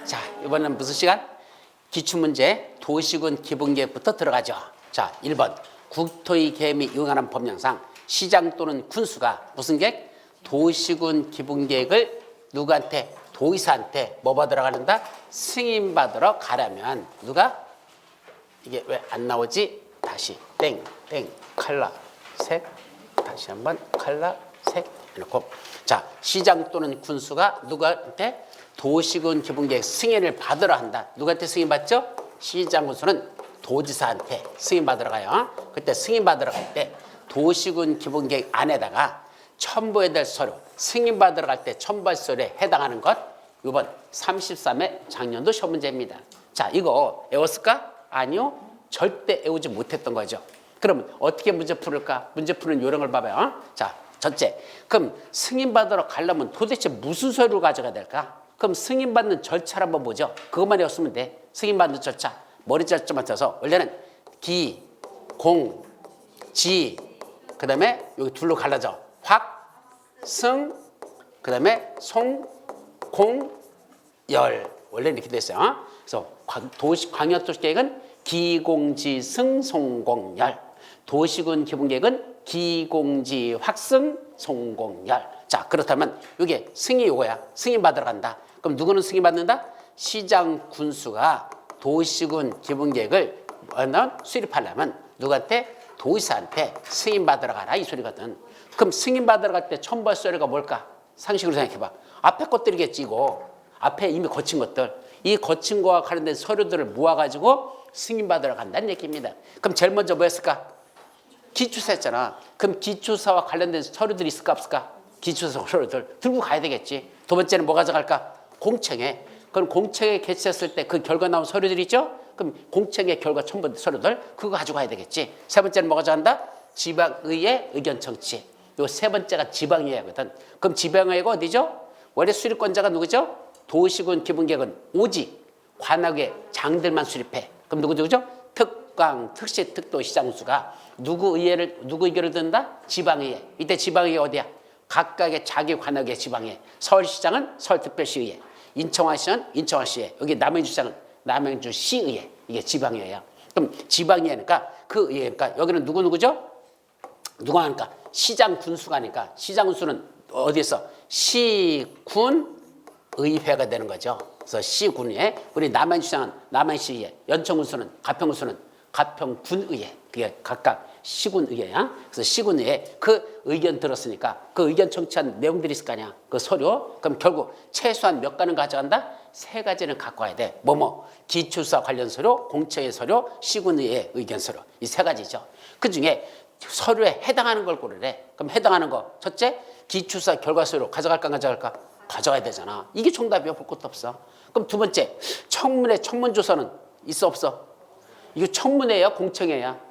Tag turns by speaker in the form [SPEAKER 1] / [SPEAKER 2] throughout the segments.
[SPEAKER 1] 자, 이번엔 무슨 시간? 기출문제 도시군 기본계획부터 들어가죠. 자, 1번 국토의 계획이 이용하는 법령상 시장 또는 군수가 무슨 계획? 도시군 기본계획을 누구한테? 도의사한테 뭐 받으러 가는다? 승인받으러 가려면 누가? 이게 왜 안 나오지? 다시 땡 칼라 색 다시 한번 칼라 색 해놓고 자, 시장 또는 군수가 누구한테? 도시군 기본계획 승인을 받으러 한다. 누구한테 승인받죠? 시장 군수는 도지사한테 승인받으러 가요. 그때 승인받으러 갈 때 도시군 기본계획 안에다가 첨부해야 될 서류, 승인받으러 갈 때 첨부할 서류에 해당하는 것, 이번 33회 작년도 시험 문제입니다. 자, 이거 외웠을까? 아니요. 절대 외우지 못했던 거죠. 그럼 어떻게 문제 풀을까? 문제 푸는 요령을 봐봐요. 자, 첫째, 그럼 승인받으러 가려면 도대체 무슨 서류를 가져가야 될까? 그럼 승인받는 절차를 한번 보죠. 그것만 외웠으면 돼. 승인받는 절차. 머리 절차 맞춰서 원래는 기, 공, 지, 그 다음에 여기 둘로 갈라져. 확, 승, 그 다음에 송, 공, 열. 원래 이렇게 됐어요. 그래서 광역도시계획은 기공지, 승, 송, 공, 열. 도시군 기본계획은 기공지, 확승, 송, 공, 열. 자, 그렇다면 이게 승이 요거야. 승인받으러 간다. 그럼 누구는 승인받는다? 시장 군수가 도시군 기본계획을 수립하려면 누구한테? 도의사한테 승인받으러 가라 이 소리거든. 그럼 승인받으러 갈 때 첨부할 서류가 뭘까? 상식으로 생각해봐. 앞에 것들이겠지 이거. 앞에 이미 거친 것들. 이 거친 거와 관련된 서류들을 모아가지고 승인받으러 간다는 얘기입니다. 그럼 제일 먼저 뭐 했을까? 기초사 했잖아. 그럼 기초사와 관련된 서류들이 있을까 없을까? 기초사 서류들 들고 가야 되겠지. 두 번째는 뭐 가져갈까? 공청회. 그럼 공청회 개최했을 때 그 결과 나온 서류들 있죠? 그럼 공청회 결과 첨부 서류들 그거 가져가야 되겠지. 세 번째는 뭐 가져간다? 지방의회 의견 청취. 요 세 번째가 지방의회거든. 그럼 지방의회가 어디죠? 원래 수립권자가 누구죠? 도시군 기본계획은 오직 관악의 장들만 수립해. 그럼 누구죠? 특강, 특시, 특도, 시장군수가 누구 의견을 듣는다? 지방의회. 이때 지방의회 어디야? 각각의 자기 관악의 지방의회. 서울시장은 서울특별시의회. 인천시는 인천시의회. 여기 남양주시장은 남양주시의회. 이게 지방의회야. 그럼 지방의회니까 그 의회니까 여기는 누구죠? 누가 하니까? 시장 군수가 하니까 시장 군수는 어디에서? 시군의회가 되는 거죠. 그래서 시군의회, 우리 남양주시장은 남양시의회, 연천군수는 가평군수는 가평군의회. 그게 각각 시군의회야. 그래서 시군의회 그 의견 들었으니까 그 의견 청취한 내용들이 있을 거 아니야. 그 서류. 그럼 결국 최소한 몇 가지는 가져간다? 세 가지는 갖고 와야 돼. 기초사 관련 서류, 공청회 서류, 시군의회 의견 서류. 이 세 가지죠. 그 중에 서류에 해당하는 걸 고르래. 그럼 해당하는 거 첫째, 기초사 결과 서류 가져갈까 안 가져갈까? 가져가야 되잖아. 이게 정답이야. 볼 것도 없어. 그럼 두 번째, 청문회 청문조서는 있어 없어? 이거 청문회야 공청회야?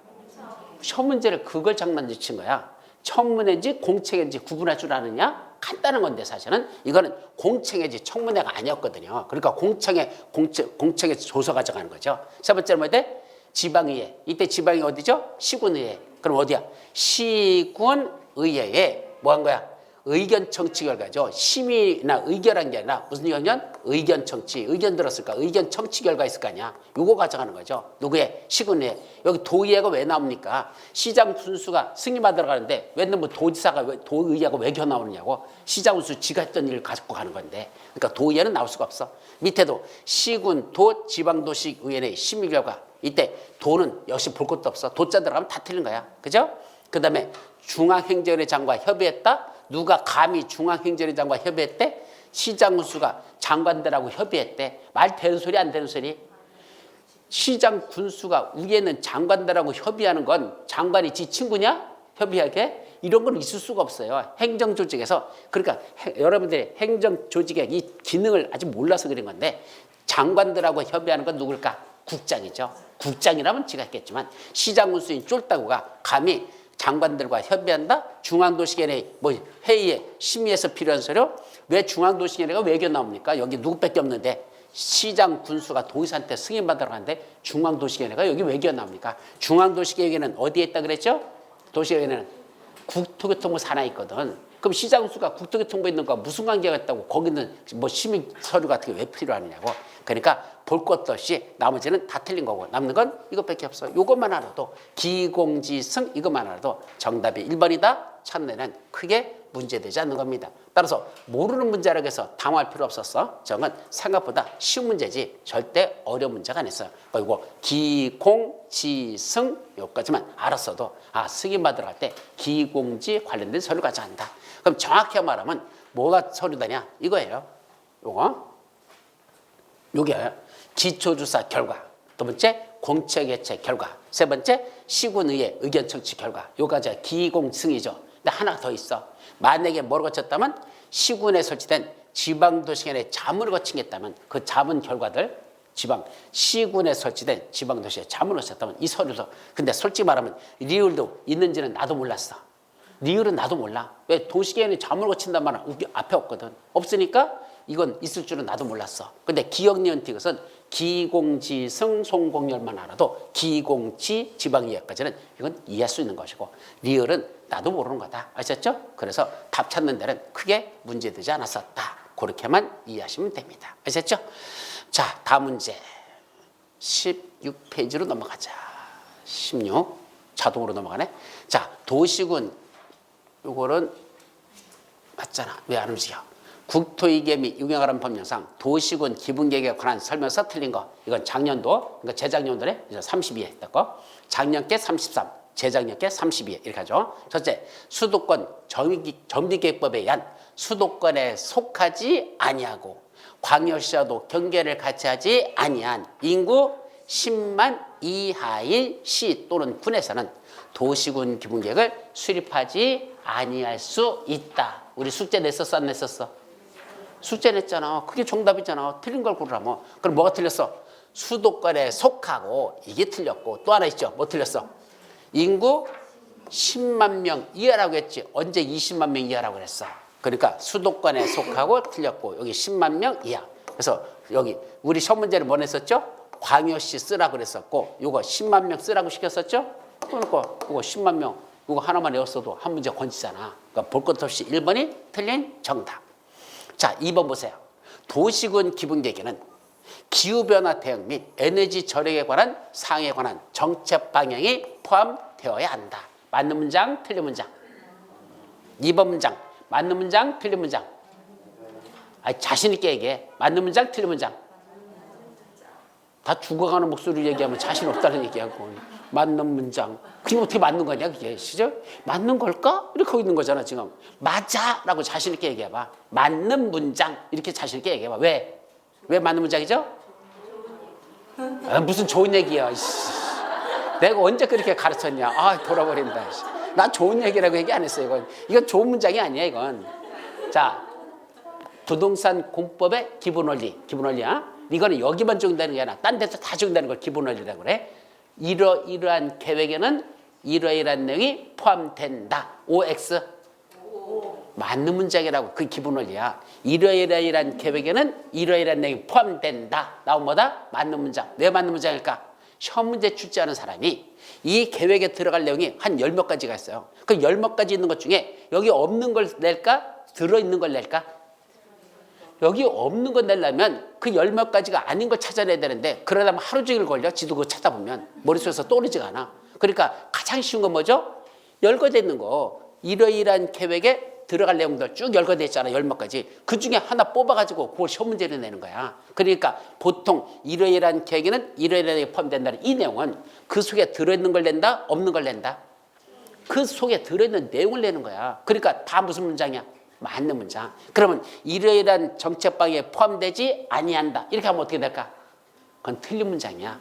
[SPEAKER 1] 시험 문제를 그걸 장난치는 거야. 청문회인지 공청회인지 구분할 줄 아느냐? 간단한 건데 사실은 이거는 공청회지 청문회가 아니었거든요. 그러니까 공청회 조서 가져가는 거죠. 세 번째는 뭐야 돼? 지방의회. 이때 지방이 어디죠? 시군의회. 그럼 어디야? 시군의회에 뭐 한 거야? 의견 청취 결과죠. 심의나 의결한 게 아니라 무슨 의견? 의견 청취. 의견 들었을까? 의견 청취 결과 있을 거 아니야. 요거 가져가는 거죠. 누구의? 시군의회. 여기 도의회가 왜 나옵니까? 시장 군수가 승인받으러 가는데 왜 도지사가 도의회가 왜 나오느냐고. 시장 군수 지가 했던 일을 가지고 가는 건데. 그러니까 도의회는 나올 수가 없어. 밑에도 시군, 도, 지방도시의회의 심의 결과. 이때 도는 역시 볼 것도 없어. 도자 들어가면 다 틀린 거야. 그죠? 그 다음에 중앙행정의 장과 협의했다. 누가 감히 중앙행정의 장과 협의했대? 시장 군수가 장관들하고 협의했대. 말 되는 소리 안 되는 소리? 시장 군수가 위에는 장관들하고 협의하는 건 장관이 지 친구냐? 협의하게? 이런 건 있을 수가 없어요. 행정조직에서. 그러니까 여러분들이 행정조직의 이 기능을 아직 몰라서 그런 건데 장관들하고 협의하는 건 누굴까? 국장이죠. 국장이라면 지가 했겠지만 시장 군수인 쫄따구가 감히 장관들과 협의한다? 중앙도시계획 회의에 심의해서 필요한 서류? 왜 중앙도시계획가 외교 나옵니까? 여기 누구밖에 없는데 시장 군수가 도의사한테 승인받으러 가는데 중앙도시계획가 여기 외교 나옵니까? 중앙도시계획에는 어디에 있다 그랬죠? 도시계획에는 국토교통부 산하에 있거든. 그럼 시장수가 국토교통부에 있는 거 무슨 관계가 있다고 거기는 뭐 시민 서류 같은 게 왜 필요하느냐고. 그러니까 볼 것도 없이 나머지는 다 틀린 거고 남는 건 이것밖에 없어. 이것만 알아도 기공지승 이것만 알아도 정답이 1번이다. 찾는 크게 문제되지 않는 겁니다. 따라서 모르는 문제라고 해서 당황할 필요 없었어. 저건 생각보다 쉬운 문제지 절대 어려운 문제가 아니었어요. 그리고 기공지승 여기까지만 알았어도 승인 받으러 갈 때 기공지 관련된 서류가 가져간다. 그럼 정확히 말하면 뭐가 서류다냐 이거예요. 요게 기초조사 결과, 두 번째 공채개최 결과, 세 번째 시군의회 의견 청취 결과. 요까지가 기공승이죠. 근데 하나 더 있어. 만약에 뭐를 거쳤다면 시군에 설치된 지방도시간에 자문을 거친 게 있다면 그 자문 결과들 시군에 설치된 지방도시에 자문을 거쳤다면 이 서류도. 근데 솔직히 말하면 리을도 있는지는 나도 몰랐어. 리을은 나도 몰라. 왜 도시계획에 자문을 거친단 말은 앞에 없거든. 없으니까 이건 있을 줄은 나도 몰랐어. 근데 기억니은티 이것은 기공지승 송공열만 알아도 기공지 지방이해까지는 이건 이해할 수 있는 것이고 리을은 나도 모르는 거다. 아셨죠? 그래서 답 찾는 데는 크게 문제되지 않았었다. 그렇게만 이해하시면 됩니다. 아셨죠? 자, 다음 문제 16페이지로 넘어가자. 16 자동으로 넘어가네. 자, 도시군 요거는 맞잖아. 왜 안 움직여? 국토이계 및 유경하라는 법령상 도시군 기본계획에 관한 설명서 틀린 거. 이건 작년도, 그러니까 재작년도에 32회 했고 작년께 33, 재작년께 32회 이렇게 하죠. 첫째, 수도권 정비계획법에 의한 수도권에 속하지 아니하고 광역시와도 경계를 같이 하지 아니한 인구 10만 이하의 시 또는 군에서는 도시군 기본계획을 수립하지 아니할 수 있다. 우리 숙제 냈었어 안 냈었어? 숙제 냈잖아. 그게 정답이잖아. 틀린 걸 고르라면. 그럼 뭐가 틀렸어? 수도권에 속하고 이게 틀렸고 또 하나 있죠. 뭐 틀렸어? 인구 10만 명 이하라고 했지. 언제 20만 명 이하라고 그랬어? 그러니까 수도권에 속하고 틀렸고 여기 10만 명 이하. 그래서 여기 우리 시험 문제를 뭐 냈었죠? 광역시 쓰라고 그랬었고 요거 10만 명 쓰라고 시켰었죠? 그러니까 이거 10만 명 이거 하나만 외웠어도 한 문제 건지잖아. 그러니까 볼 것 없이 1번이 틀린 정답. 자, 2번 보세요. 도시군 기본계획에는 기후변화 대응 및 에너지 절약에 관한 사항에 관한 정책 방향이 포함되어야 한다. 맞는 문장, 틀린 문장. 2번 문장, 맞는 문장, 틀린 문장. 자신 있게 얘기해. 맞는 문장, 틀린 문장. 다 죽어가는 목소리로 얘기하면 자신 없다는 얘기하고 맞는 문장. 그게 어떻게 맞는 거냐 그게. 시죠? 맞는 걸까? 이렇게 하고 있는 거잖아 지금. 맞아 라고 자신 있게 얘기해봐. 맞는 문장 이렇게 자신 있게 얘기해봐. 왜? 왜 맞는 문장이죠? 무슨 좋은 얘기야. 내가 언제 그렇게 가르쳤냐. 돌아버린다. 나 좋은 얘기라고 얘기 안 했어 이건. 이건 좋은 문장이 아니야 이건. 자, 부동산 공법의 기본 원리. 기본 원리야. 이거는 여기만 적용되는 게 아니라 딴 데서 다 적용되는 걸 기본 원리라고 그래. 이러이러한 계획에는 이러이러한 내용이 포함된다. OX. 맞는 문장이라고. 그 기본 원리야. 이러이러한 계획에는 이러이러한 내용이 포함된다. 나온 뭐다? 맞는 문장. 왜 맞는 문장일까? 시험 문제 출제하는 사람이 이 계획에 들어갈 내용이 한 10몇 가지가 있어요. 그 10몇 가지 있는 것 중에 여기 없는 걸 낼까? 들어있는 걸 낼까? 여기 없는 거 내려면 그 10몇 가지가 아닌 걸 찾아내야 되는데 그러려면 하루 종일 걸려. 지도 그거 찾아보면 머릿속에서 떠오르지가 않아. 그러니까 가장 쉬운 건 뭐죠? 열거돼 있는 거. 이러이러한 계획에 들어갈 내용들 쭉 열거돼 있잖아. 10몇 가지. 그 중에 하나 뽑아가지고 그걸 시험 문제로 내는 거야. 그러니까 보통 이러이러한 계획에는 이러이러하게 포함된다는 이 내용은 그 속에 들어있는 걸 낸다? 없는 걸 낸다? 그 속에 들어있는 내용을 내는 거야. 그러니까 다 무슨 문장이야? 맞는 문장. 그러면 이러이러한 정책 방향에 포함되지 아니한다. 이렇게 하면 어떻게 될까? 그건 틀린 문장이야.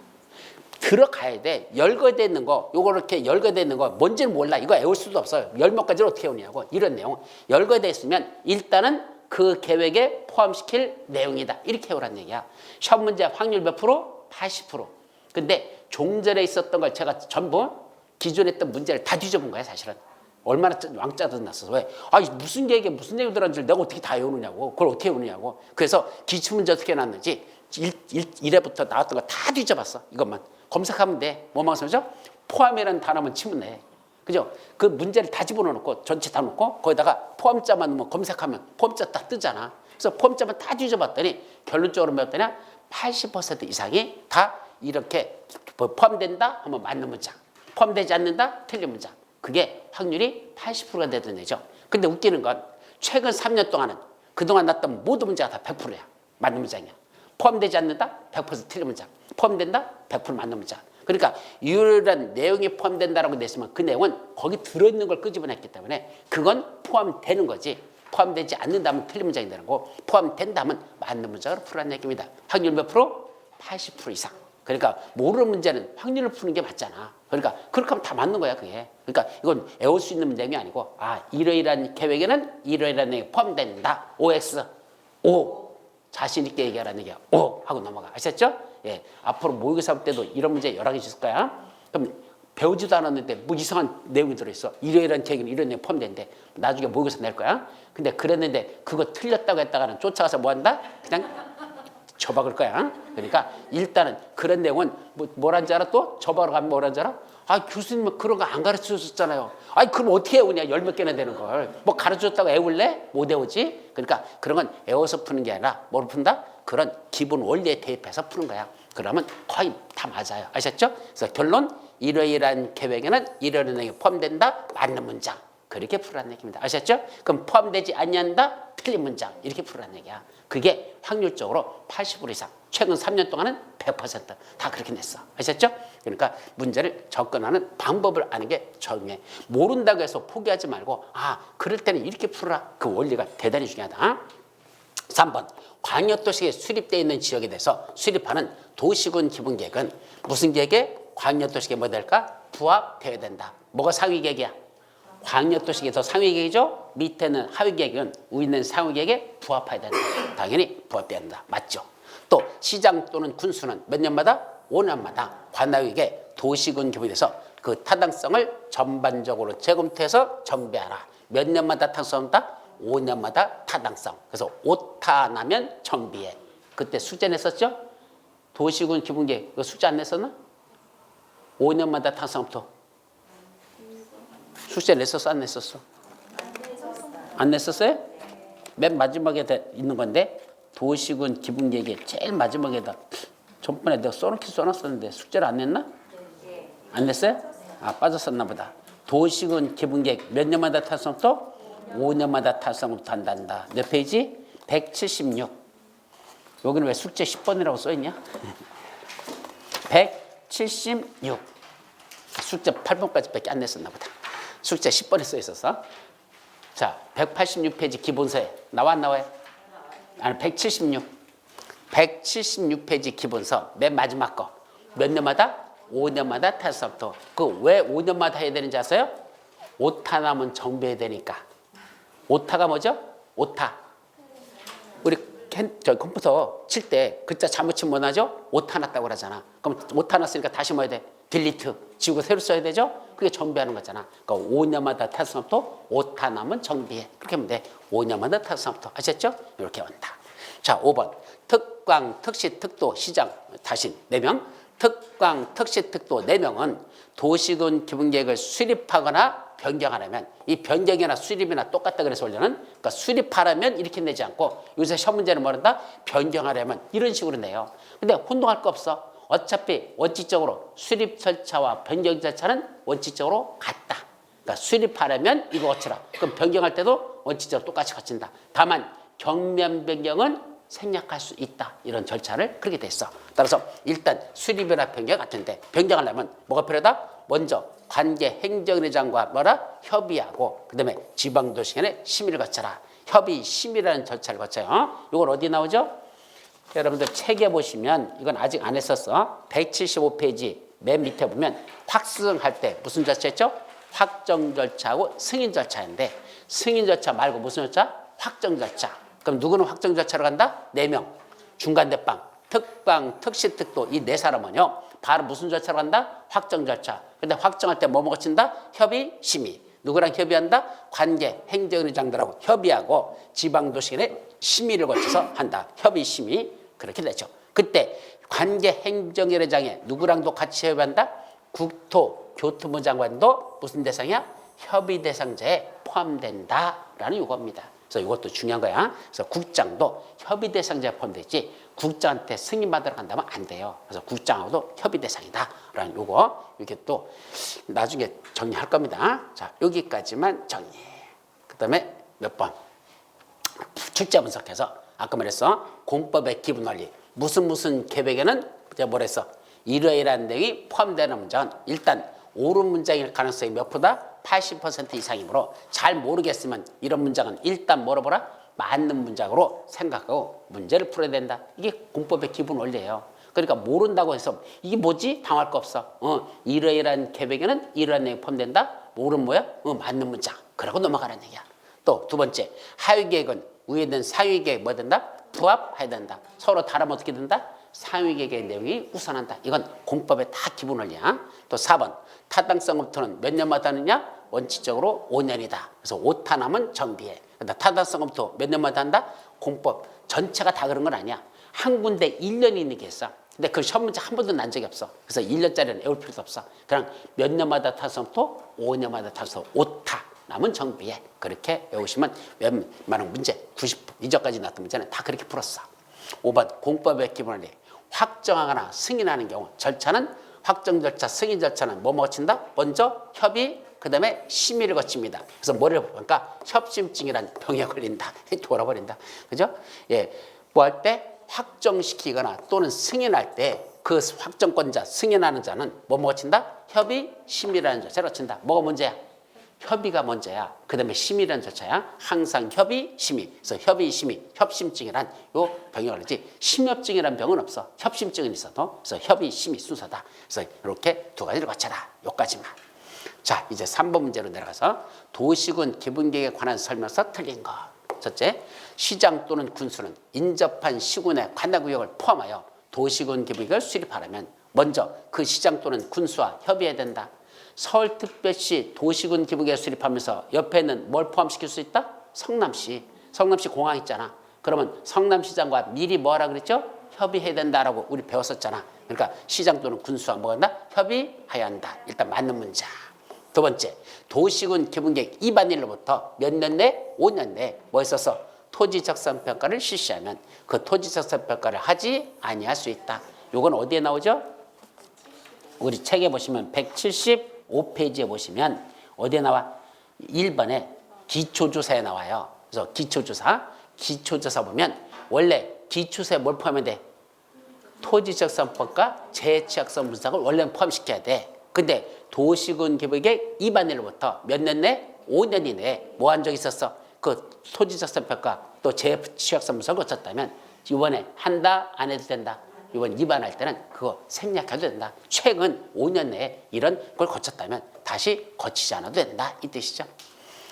[SPEAKER 1] 들어가야 돼. 열거되어 있는 거, 요거 이렇게 열거되어 있는 거 뭔지는 몰라. 이거 외울 수도 없어요. 10몇 가지를 어떻게 외우냐고. 이런 내용. 열거되어 있으면 일단은 그 계획에 포함시킬 내용이다. 이렇게 외우란 얘기야. 시험 문제 확률 몇 프로? 80%. 근데 종전에 있었던 걸 제가 전부 기존에 했던 문제를 다 뒤져본 거야 사실은. 얼마나 왕짜도 났어. 왜? 무슨 계획에 무슨 내용 들어간지 내가 어떻게 다 외우느냐고. 그걸 어떻게 외우느냐고. 그래서 기출문제 어떻게 해놨는지 1회부터 나왔던 거 다 뒤져봤어. 이것만. 검색하면 돼. 뭐만 쓰죠? 포함이라는 단어만 치면 돼. 그죠? 그 문제를 다 집어넣고 전체 다 넣고 거기다가 포함자만 넣으면 검색하면 포함자 딱 뜨잖아. 그래서 포함자만 다 뒤져봤더니 결론적으로 몇 되냐? 80% 이상이 다 이렇게 포함된다 하면 맞는 문장, 포함되지 않는다 틀린 문장. 그게 확률이 80%가 되던 애죠. 근데 웃기는 건 최근 3년 동안은 그동안 났던 모든 문제가 다 100%야. 맞는 문장이야. 포함되지 않는다? 100% 틀린 문장. 포함된다? 100% 맞는 문장. 그러니까 유일한 내용이 포함된다라고 냈으면 그 내용은 거기 들어있는 걸 끄집어냈기 때문에 그건 포함되는 거지. 포함되지 않는다면 틀린 문장이 되는 거고 포함된다면 맞는 문장으로 풀어라는 얘기입니다. 확률 몇 프로? 80% 이상. 그러니까 모르는 문제는 확률을 푸는 게 맞잖아. 그러니까 그렇게 하면 다 맞는 거야 그게. 그러니까 이건 외울 수 있는 내용이 아니고 이러이러한 계획에는 이러이러한 내용이 포함된다. OX, O. 자신 있게 얘기하라는 얘기야. O 하고 넘어가. 아셨죠? 예. 앞으로 모의고사 볼 때도 이런 문제 여러 개 있을 거야. 그럼 배우지도 않았는데 뭐 이상한 내용이 들어있어. 이러이러한 계획에는 이런 내용이 포함되는데 나중에 모의고사 낼 거야. 근데 그랬는데 그거 틀렸다고 했다가는 쫓아가서 뭐 한다? 그냥 처박을 거야. 그러니까 일단은 그런 내용은 뭐라는 줄 알아? 또 처박으러 가면 뭐라는 줄 알아? 교수님은 그런 거 안 가르쳐줬잖아요. 그럼 어떻게 외우냐? 열 몇 개나 되는 걸. 뭐 가르쳐줬다고 외울래? 못 외우지? 그러니까 그런 건 외워서 푸는 게 아니라 뭘 푼다? 그런 기본 원리에 대입해서 푸는 거야. 그러면 거의 다 맞아요. 아셨죠? 그래서 결론 이러이러한 계획에는 이러이러한 내용이 포함된다. 맞는 문장. 그렇게 풀으라는 얘기입니다. 아셨죠? 그럼 포함되지 않는다. 틀린 문장. 이렇게 풀으라는 얘기야. 그게 확률적으로 80% 이상. 최근 3년 동안은 100%다 그렇게 냈어. 아셨죠? 그러니까 문제를 접근하는 방법을 아는 게 중요해. 모른다고 해서 포기하지 말고 그럴 때는 이렇게 풀어라. 그 원리가 대단히 중요하다. 3번. 광역도시에 수립되어 있는 지역에 대해서 수립하는 도시군 기본계획은 무슨 계획에? 광역도시계 뭐 될까? 부합되어야 된다. 뭐가 상위계획이야? 광역도시계 더 상위계획이죠? 밑에는 하위계획은 위는 상위계획에 부합해야 된다. 당연히 부합돼야 된다. 맞죠? 또 시장 또는 군수는 몇 년마다? 5년마다 관할국의 도시군 기본에서 그 타당성을 전반적으로 재검토해서 정비하라. 몇 년마다 타당성이다? 5년마다 타당성. 그래서 오타 나면 정비해. 그때 숙제 냈었죠? 도시군 기본계획 숙제 안 냈었나? 5년마다 타당성부터. 숙제 냈었어? 안 냈었어? 안 냈었어요? 맨 마지막에 있는 건데 도시군 기본계획의 제일 마지막에다 전번에 내가 써놓긴 써놨었는데 숙제를 안 냈나? 안 냈어요? 빠졌었나 보다. 도시군 기본계획 몇 년마다 타당성부터? 5년마다 타당성부터 한단다. 몇 페이지? 176. 여기는 왜 숙제 10번이라고 써있냐? 176. 숙제 8번까지밖에 안 냈었나 보다. 숙제 10번에 써 있어서. 자, 186페이지 기본서에 나와 안 나와요? 176. 176페이지 기본서 맨 마지막 거. 몇 년마다? 5년마다 타당성부터. 그 왜 5년마다 해야 되는지 아세요? 오타 나면 정비해야 되니까. 오타가 뭐죠? 오타. 우리 컴퓨터 칠 때 글자 잘못 치면 뭐 나죠? 오타 났다고 그러잖아. 그럼 오타 났으니까 다시 뭐 해야 돼? 딜리트. 지우고 새로 써야 되죠? 그게 정비하는 거잖아. 그러니까 5년마다 타당성부터 오타 나면 정비해. 그렇게 하면 돼. 5년마다 타당성부터. 아셨죠? 이렇게 온다. 자, 5번. 특광, 특시, 특도, 시장. 다시 4명. 특광, 특시, 특도 4명은 도시군 기본계획을 수립하거나 변경하려면 이 변경이나 수립이나 똑같다 그래서 원래는 그러니까 수립하려면 이렇게 내지 않고 요새 시험 문제는 뭐란다? 변경하려면 이런 식으로 내요. 근데 혼동할 거 없어. 어차피 원칙적으로 수립 절차와 변경 절차는 원칙적으로 같다. 그러니까 수립하려면 이거 거치라. 그럼 변경할 때도 원칙적으로 똑같이 거친다. 다만 경면 변경은 생략할 수 있다. 이런 절차를 그렇게 됐어. 따라서 일단 수립이나 변경 같은데 변경하려면 뭐가 필요하다? 먼저 관계 행정의장과 협의하고 그다음에 지방도시간에 심의를 거쳐라. 협의 심의라는 절차를 거쳐요. 이걸 어디 나오죠? 여러분들 책에 보시면 이건 아직 안 했었어. 175페이지 맨 밑에 보면 확승할 때 무슨 절차였죠? 확정 절차하고 승인 절차인데 승인 절차 말고 무슨 절차? 확정 절차. 그럼 누구는 확정 절차로 간다? 4명. 중간 대빵, 특방, 특시, 특도 이 4사람은요. 바로 무슨 절차로 간다? 확정 절차. 근데 확정할 때 뭐 거친다? 협의, 심의. 누구랑 협의한다? 관계 행정의장들하고 협의하고 지방도시간에 심의를 거쳐서 한다. 협의, 심의. 그렇게 되죠. 그때 관계 행정의장에 누구랑도 같이 협의한다? 국토, 교통부 장관도 무슨 대상이야? 협의 대상자에 포함된다라는 요겁니다. 그래서 이것도 중요한 거야. 그래서 국장도 협의 대상자에 포함되지 국장한테 승인받으러 간다면 안 돼요. 그래서 국장하고도 협의 대상이다라는 요거 이렇게 또 나중에 정리할 겁니다. 자, 여기까지만 정리. 그다음에 몇 번 출제 분석해서 아까 말했어 공법의 기본 원리 무슨 계획에는 제가 뭐랬어 이러이러한 내용이 포함되는 문장은 일단 옳은 문장일 가능성이 몇 프로다? 80% 이상이므로 잘 모르겠으면 이런 문장은 일단 뭐로 보라? 맞는 문장으로 생각하고 문제를 풀어야 된다. 이게 공법의 기본 원리예요. 그러니까 모른다고 해서 이게 뭐지? 당할 거 없어. 이러이러한 계획에는 이러한 내용이 포함된다. 모르면 뭐야? 맞는 문장. 그러고 넘어가는 얘기야. 또 두 번째 하위 계획은 위에 있는 상위 계획 뭐 된다? 부합해야 된다. 서로 다르면 어떻게 된다? 상위 계획의 내용이 우선한다. 이건 공법의 다 기본 원리야. 또 4번 타당성검토는 몇 년마다 하느냐? 원칙적으로 5년이다. 그래서 오타남은 정비해. 타당성검토 몇 년마다 한다? 공법 전체가 다 그런 건 아니야. 한 군데 1년이 있는 게 있어. 근데 그 시험 문제 한 번도 난 적이 없어. 그래서 1년짜리는 외울 필요도 없어. 그냥 몇 년마다 타당성검토, 5년마다 타서 오타 남은 정비해. 그렇게 외우시면 웬만한 문제 90 이전까지 나왔던 문제는 다 그렇게 풀었어. 5번 공법의 기본 원리 확정하거나 승인하는 경우 절차는 확정 절차, 승인 절차는 뭐 거친다? 먼저 협의, 그 다음에 심의를 거칩니다. 그래서 뭐를 보니까 협심증이란 병에 걸린다. 돌아버린다. 그죠? 예. 뭐 할 때 확정시키거나 또는 승인할 때 그 확정권자, 승인하는 자는 뭐 거친다? 협의, 심의라는 절차를 거친다. 뭐가 문제야? 협의가 먼저야. 그 다음에 심의라는 절차야. 항상 협의, 심의. 그래서 협의, 심의, 협심증이란 요 병이 걸리지. 심협증이란 병은 없어. 협심증은 있어도. 그래서 협의, 심의 순서다. 그래서 이렇게 두 가지를 거쳐라. 요까지만. 자, 이제 3번 문제로 내려가서 도시군 기본계획에 관한 설명서 틀린 거. 첫째, 시장 또는 군수는 인접한 시군의 관할구역을 포함하여 도시군 기본계획을 수립하려면 먼저 그 시장 또는 군수와 협의해야 된다. 서울특별시 도시군 기본계획 수립하면서 옆에 있는 뭘 포함시킬 수 있다? 성남시. 성남시 공항 있잖아. 그러면 성남시장과 미리 뭐하라 그랬죠? 협의해야 된다라고 우리 배웠었잖아. 그러니까 시장 또는 군수와 뭐 한다? 협의해야 한다. 일단 맞는 문장. 두 번째, 도시군 기본계획 입안일로부터 몇 년 내? 5년 내에 뭐 있어서 토지적성평가를 실시하면 그 토지적성평가를 하지 아니할 수 있다. 요건 어디에 나오죠? 우리 책에 보시면 175페이지에 보시면 어디에 나와? 1번에 기초조사에 나와요. 그래서 기초조사 보면 원래 기초조사에 뭘 포함해야 돼? 토지적성평가, 재취약성 분석을 원래는 포함시켜야 돼. 근데 도시군 기본계획 입안일로부터 몇 년 내? 5년 이내에 뭐 한 적 있었어? 그 토지적성평가 또 재취약성 분석을 거쳤다면 이번에 한다? 안 해도 된다? 이번 입안할 때는 그거 생략해도 된다. 최근 5년 내에 이런 걸 거쳤다면 다시 거치지 않아도 된다. 이 뜻이죠.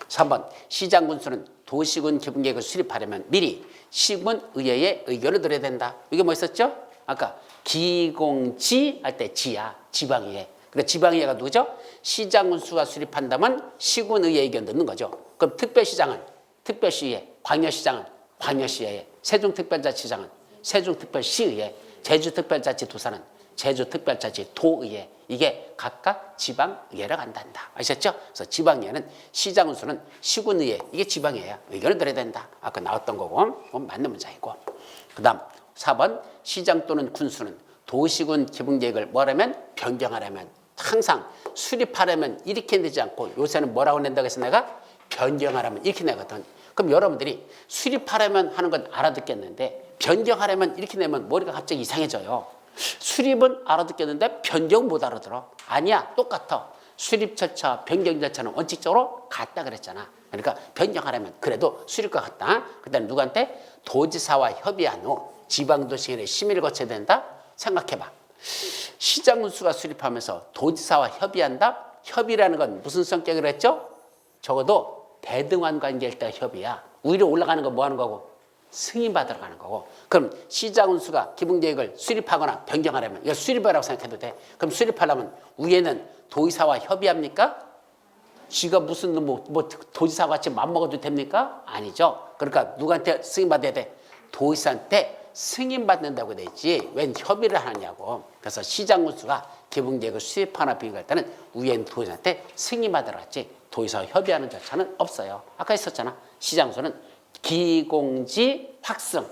[SPEAKER 1] 3번 시장 군수는 도시군 기본계획을 수립하려면 미리 시군의회의 의견을 들어야 된다. 이게 뭐 있었죠? 아까 기공지 할 때 지야. 지방의회. 그러니까 지방의회가 누구죠? 시장 군수가 수립한다면 시군의회 의견 듣는 거죠. 그럼 특별시장은 특별시의회, 광역시장은 광역시의회, 세종특별자치장은 세종특별시의회, 제주특별자치도사는 제주특별자치도의회. 이게 각각 지방의회라고 한단다. 아셨죠? 그래서 지방의회는 시장 군수는 시군의회, 이게 지방의회야. 의견을 들어야 된다. 아까 나왔던 거고 맞는 문장이고. 그 다음 4번 시장 또는 군수는 도시군 기본계획을 뭐라면 변경하려면 항상 수립하려면 이렇게 내지 않고 요새는 뭐라고 낸다고 해서 내가 변경하려면 이렇게 내거든. 그럼 여러분들이 수립하려면 하는 건 알아듣겠는데 변경하려면 이렇게 내면 머리가 갑자기 이상해져요. 수립은 알아듣겠는데 변경 못 알아들어. 아니야, 똑같아. 수립 절차, 변경 절차는 원칙적으로 같다 그랬잖아. 그러니까 변경하려면 그래도 수립과 같다. 그다음에 누구한테? 도지사와 협의한 후 지방도시의회 심의를 거쳐야 된다. 생각해봐. 시장 군수가 수립하면서 도지사와 협의한다. 협의라는 건 무슨 성격으로 했죠? 적어도 대등한 관계일 때 협의야. 위로 올라가는 건 뭐 하는 거고? 승인받으러 가는 거고. 그럼 시장 군수가 기본계획을 수립하거나 변경하려면 이거 수립이라고 생각해도 돼. 그럼 수립하려면 위에는 도지사와 협의합니까? 지가 무슨 뭐 도지사와 같이 맘먹어도 됩니까? 아니죠. 그러니까 누구한테 승인받아야 돼? 도지사한테 승인받는다고 돼 있지 웬 협의를 하느냐고. 그래서 시장 군수가 기본계획을 수립하거나 비행할 때는 위에 있는 도지사한테 승인받으러 갔지 도지사와 협의하는 절차는 없어요. 아까 있었잖아. 시장 군수는 기공지 확승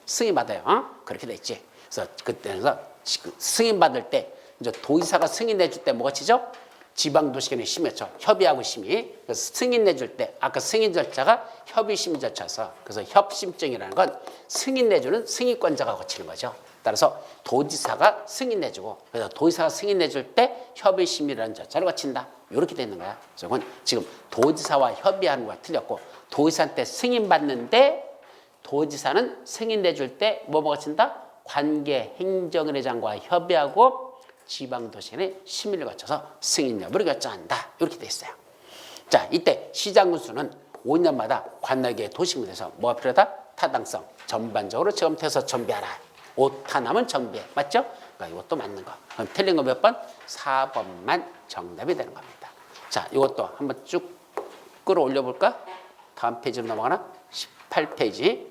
[SPEAKER 1] 승인받아요. 그렇게 돼 있지. 그래서 그때는 승인받을 때 이제 도지사가 승인해줄 때 뭐가 치죠? 지방도시계획 심의죠. 협의하고 심의. 그래서 승인내줄 때 아까 승인 절차가 협의심의 절차여서 그래서 협심증이라는 건 승인내주는 승인권자가 거치는 거죠. 따라서 도지사가 승인내주고 그래서 도지사가 승인내줄 때 협의심의라는 절차를 거친다. 이렇게 되는 거야. 그래서 지금 도지사와 협의하는 거와 틀렸고 도지사한테 승인받는데 도지사는 승인내줄 때 뭐가 거친다? 관계 행정의장과 협의하고 지방도시의 심의를 거쳐서 승인 여부를 결정한다. 이렇게 돼 있어요. 자, 이때 시장군수는 5년마다 관할계 도시군에서 뭐가 필요하다? 타당성 전반적으로 체험해서 정비하라. 오타남은 정비해. 맞죠? 그러니까 이것도 맞는 거. 그럼 틀린 거 몇 번? 4번만 정답이 되는 겁니다. 자, 이것도 한번 쭉 끌어올려 볼까? 다음 페이지로 넘어가나? 18페이지.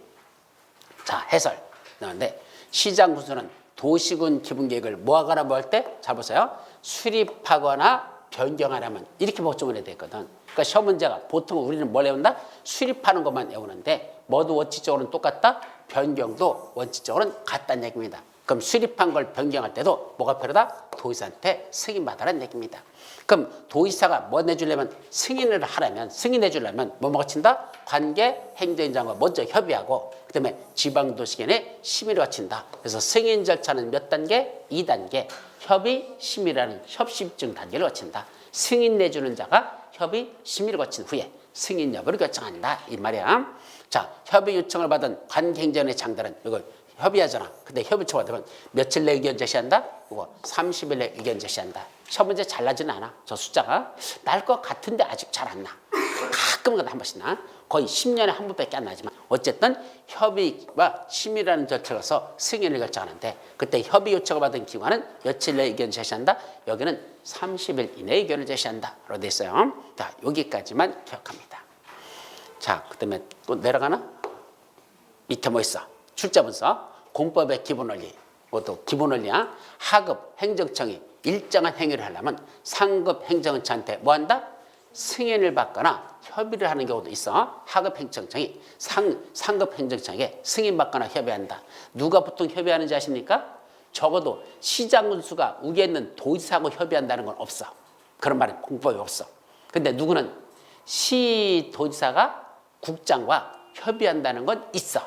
[SPEAKER 1] 자, 해설. 그런데 시장군수는 도시군 기본계획을 뭐하거나 뭐 할 때? 잘 보세요. 수립하거나 변경하려면 이렇게 복종을 해야 되거든. 그러니까 시험 문제가 보통 우리는 뭘 외운다? 수립하는 것만 외우는데 뭐도 원칙적으로는 똑같다? 변경도 원칙적으로는 같다는 얘기입니다. 그럼 수립한 걸 변경할 때도 뭐가 필요하다? 도지사한테 승인받으라는 얘기입니다. 그럼 도지사가 뭐 내주려면 승인을 하려면 승인해 주려면 뭐 거친다? 관계 행정장과 먼저 협의하고 그다음에 지방도시계획 심의를 거친다. 그래서 승인 절차는 몇 단계? 2단계. 협의 심의라는 협심증 단계를 거친다. 승인 내주는 자가 협의 심의를 거친 후에 승인 여부를 결정한다. 이 말이야. 자, 협의 요청을 받은 관계행정의 장들은 이걸 협의하잖아. 근데 협의 요청을 받으면 며칠 내 의견 제시한다? 이거 30일 내 의견 제시한다. 시험 문제 잘 나지는 않아. 저 숫자가 날 것 같은데 아직 잘 안 나. 가끔은 한 번씩 나. 거의 10년에 한 번밖에 안 나지만 어쨌든 협의와 심의라는 절차로서 승인을 결정하는데 그때 협의 요청을 받은 기관은 며칠 내 의견 제시한다. 여기는 30일 이내 의견을 제시한다. 라고 돼 있어요. 자, 여기까지만 기억합니다. 자, 그 다음에 또 내려가나? 밑에 뭐 있어? 출제 분석, 공법의 기본 원리. 그것도 기본 원리야. 하급 행정청이 일정한 행위를 하려면 상급 행정청한테 뭐 한다? 승인을 받거나 협의를 하는 경우도 있어. 하급 행정청이 상급 행정청에게 승인받거나 협의한다. 누가 보통 협의하는지 아십니까? 적어도 시장군수가 위에 있는 도지사하고 협의한다는 건 없어. 그런 말이 공법이 없어. 근데 누구는 시도지사가 국장과 협의한다는 건 있어.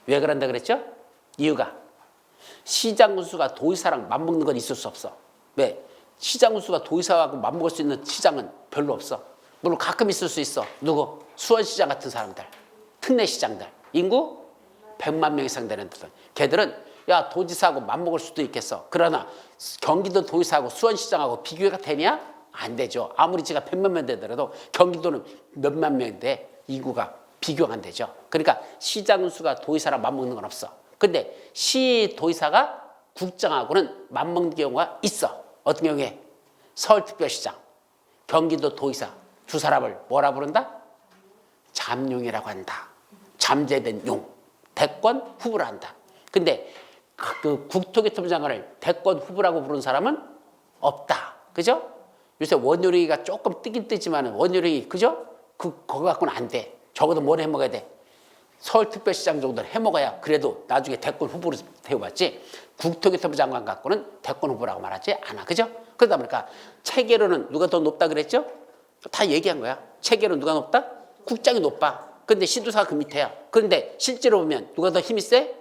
[SPEAKER 1] 왜 그런다 그랬죠? 이유가 시장군수가 도지사랑 맞먹는 건 있을 수 없어. 왜? 시장군수가 도지사하고 맞먹을 수 있는 시장은 별로 없어. 물론 가끔 있을 수 있어. 누구? 수원시장 같은 사람들, 특례시장들, 인구 100만 명 이상 되는 데들. 걔들은 야 도지사하고 맞먹을 수도 있겠어. 그러나 경기도 도지사하고 수원시장하고 비교가 되냐? 안 되죠. 아무리 지가 100만 명 되더라도 경기도는 몇만 명인데 인구가 비교가 안 되죠. 그러니까 시장군수가 도지사랑 맞먹는 건 없어. 근데 시도지사가 국장하고는 맞먹는 경우가 있어. 어떤 경우에? 서울특별시장, 경기도 도지사 두 사람을 뭐라 부른다? 잠용이라고 한다. 잠재된 용, 대권 후보라 한다. 근데 그 국토교통부 장관을 대권 후보라고 부르는 사람은 없다. 그죠? 요새 원효령이가 조금 뜨긴 뜨지만 원효령이 그죠? 그거 갖고는 안 돼. 적어도 뭘 해먹어야 돼? 서울특별시장 정도는 해먹어야 그래도 나중에 대권 후보로 태워봤지 국토교통부 장관 갖고는 대권 후보라고 말하지 않아. 그죠? 그러다 보니까 체계로는 누가 더 높다 그랬죠? 다 얘기한 거야. 체계로 누가 높다? 국장이 높아. 근데 시도사가 그 밑에야. 그런데 실제로 보면 누가 더 힘이 세?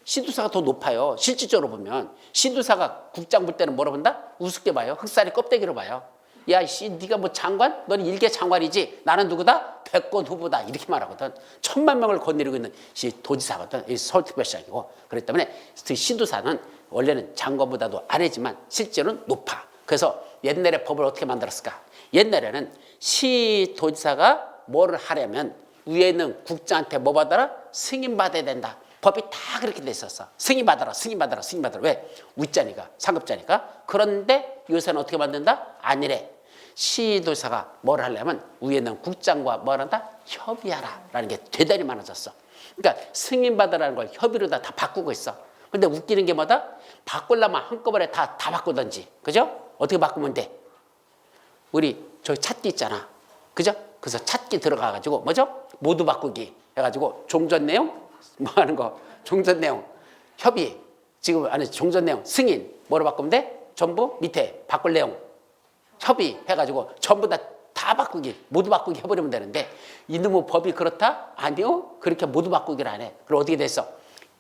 [SPEAKER 1] 시도사가 더 높아요. 실질적으로 보면 시도사가 국장 볼 때는 뭐라 본다? 우습게 봐요. 흑살이 껍데기로 봐요. 야, 씨, 네가 뭐 장관? 너는 일개 장관이지. 나는 누구다? 대권 후보다. 이렇게 말하거든. 1000만 명을 거느리고 있는 도지사거든. 서울특별시장이고. 그렇기 때문에 시도사는 원래는 장관보다도 아래지만 실제로는 높아. 그래서 옛날에 법을 어떻게 만들었을까? 옛날에는 시도지사가 뭐를 하려면 위에 있는 국장한테 뭐 받아라? 승인받아야 된다. 법이 다 그렇게 돼 있었어. 승인받아라, 승인받아라, 승인받아라. 왜? 윗자니까, 상급자니까. 그런데 요새는 어떻게 만든다? 아니래. 시도지사가 뭘 하려면 위에 있는 국장과 뭘 한다? 협의하라. 라는 게 대단히 많아졌어. 그러니까 승인받으라는 걸 협의로 다 바꾸고 있어. 근데 웃기는 게 뭐다? 바꾸려면 한꺼번에 다 바꾸던지. 그죠? 어떻게 바꾸면 돼? 우리 저기 찾기 있잖아. 그죠? 그래서 찾기 들어가가지고 뭐죠? 모두 바꾸기 해가지고 종전 내용 뭐 하는 거 종전 내용 협의 지금 안에 종전 내용 승인 뭐로 바꾸면 돼? 전부 밑에 바꿀 내용 협의 해가지고 전부 다 바꾸기 모두 바꾸기 해버리면 되는데 이놈의 법이 그렇다? 아니요. 그렇게 모두 바꾸기를 안 해. 그럼 어떻게 됐어?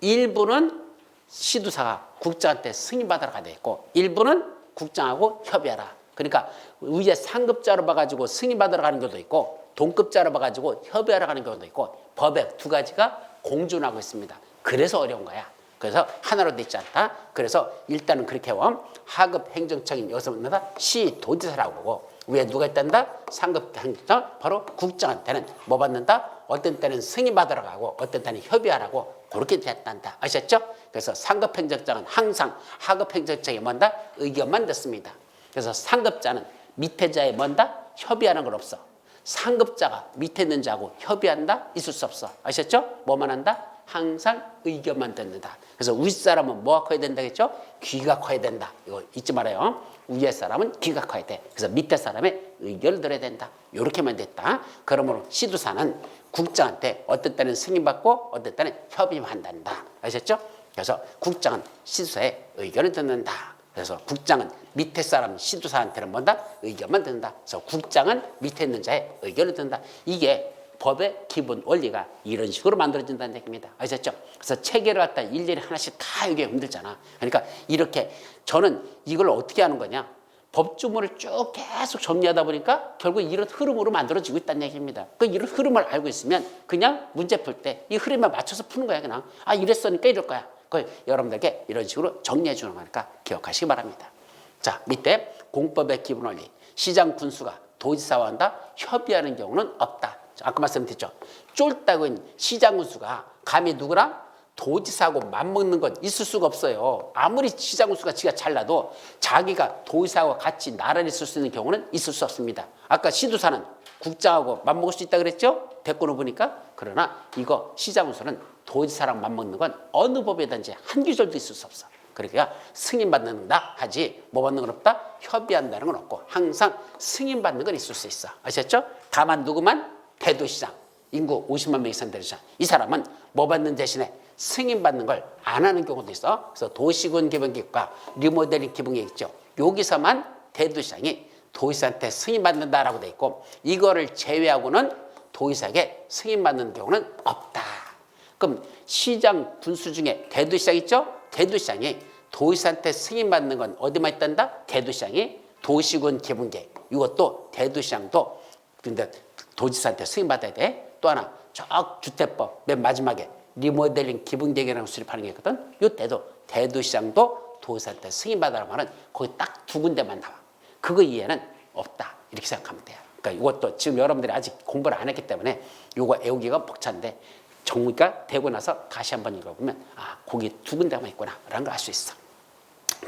[SPEAKER 1] 일부는 시도사가 국장한테 승인받으러 가야 되고 일부는 국장하고 협의하라. 그러니까 위에 상급자로 봐가지고 승인받으러 가는 경우도 있고 동급자로 봐가지고 협의하러 가는 경우도 있고 법에 두 가지가 공존하고 있습니다. 그래서 어려운 거야. 그래서 하나로 되지 않다. 그래서 일단은 그렇게 하면 하급 행정청인 여기서 만나다 시도지사라고 보고 위에 누가 있단다? 상급 행정청 바로 국장한테는 뭐 받는다? 어떤 때는 승인받으러 가고 어떤 때는 협의하라고 그렇게 됐단다. 아셨죠? 그래서 상급 행정청은 항상 하급 행정청에 뭔다? 의견만 듣습니다. 그래서 상급자는 밑에 자에 뭔다? 협의하는 건 없어. 상급자가 밑에 있는 자하고 협의한다? 있을 수 없어. 아셨죠? 뭐만 한다? 항상 의견만 듣는다. 그래서 윗사람은 뭐가 커야 된다 했죠? 귀가 커야 된다. 이거 잊지 말아요. 위에 사람은 귀가 커야 돼. 그래서 밑에 사람의 의견을 들어야 된다. 이렇게만 됐다. 그러므로 시도사는 국장한테 어떤 때는 승인받고 어떤 때는 협의만 한단다. 아셨죠? 그래서 국장은 시도사의 의견을 듣는다. 그래서 국장은 밑에 사람 시도사한테는 뭔다? 의견만 듣는다. 그래서 국장은 밑에 있는 자의 의견을 듣는다. 이게 법의 기본 원리가 이런 식으로 만들어진다는 얘기입니다. 아셨죠? 그래서 체계를 갖다 일일이 하나씩 다 이게 힘들잖아. 그러니까 이렇게 저는 이걸 어떻게 하는 거냐? 법조문을 쭉 계속 정리하다 보니까 결국 이런 흐름으로 만들어지고 있다는 얘기입니다. 그 이런 흐름을 알고 있으면 그냥 문제 풀 때 이 흐름에 맞춰서 푸는 거야. 그냥 아 이랬으니까 이럴 거야. 그 여러분들에게 이런 식으로 정리해 주는 거니까 기억하시기 바랍니다. 자 밑에 공법의 기본 원리 시장 군수가 도지사와 한다 협의하는 경우는 없다. 아까 말씀드렸죠. 쫄딱은 시장 군수가 감히 누구랑 도지사하고 맞먹는 건 있을 수가 없어요. 아무리 시장 군수가 지가 잘나도 자기가 도지사하고 같이 나란히 쓸 수 있는 경우는 있을 수 없습니다. 아까 시도사는 국장하고 맞먹을 수 있다 그랬죠? 대꾸를 보니까. 그러나 이거 시장 군수는 도지사랑 맞먹는 건 어느 법에든지 한 규절도 있을 수 없어. 그러니까 승인받는다 하지 뭐 받는 건 없다? 협의한다는 건 없고 항상 승인받는 건 있을 수 있어. 아셨죠? 다만 누구만? 대도시장. 인구 50만 명 이상 대도시장. 이 사람은 뭐 받는 대신에 승인받는 걸 안 하는 경우도 있어. 그래서 도시군 기본계획과 리모델링 기본계획 있죠. 여기서만 대도시장이 도지사한테 승인받는다라고 돼 있고 이거를 제외하고는 도지사에게 승인받는 경우는 없다. 그럼 시장 군수 중에 대도시장 있죠? 대도시장이 도지사한테 승인받는 건 어디만 있단다? 대도시장이 도시군 기본계획. 이것도 대도시장도 근데 도지사한테 승인받아야 돼. 또 하나 저 주택법 맨 마지막에 리모델링 기본계획이라는 거 수립하는 게 있거든. 이때도 대도시장도 도지사한테 승인받으라고 하는 거기 딱 두 군데만 나와. 그거 이해는 없다. 이렇게 생각하면 돼요. 그러니까 이것도 지금 여러분들이 아직 공부를 안 했기 때문에 이거 외우기가 벅찬데 정리가 되고 나서 다시 한번 읽어보면 아 거기 두 군데만 있구나 라는 걸 알 수 있어.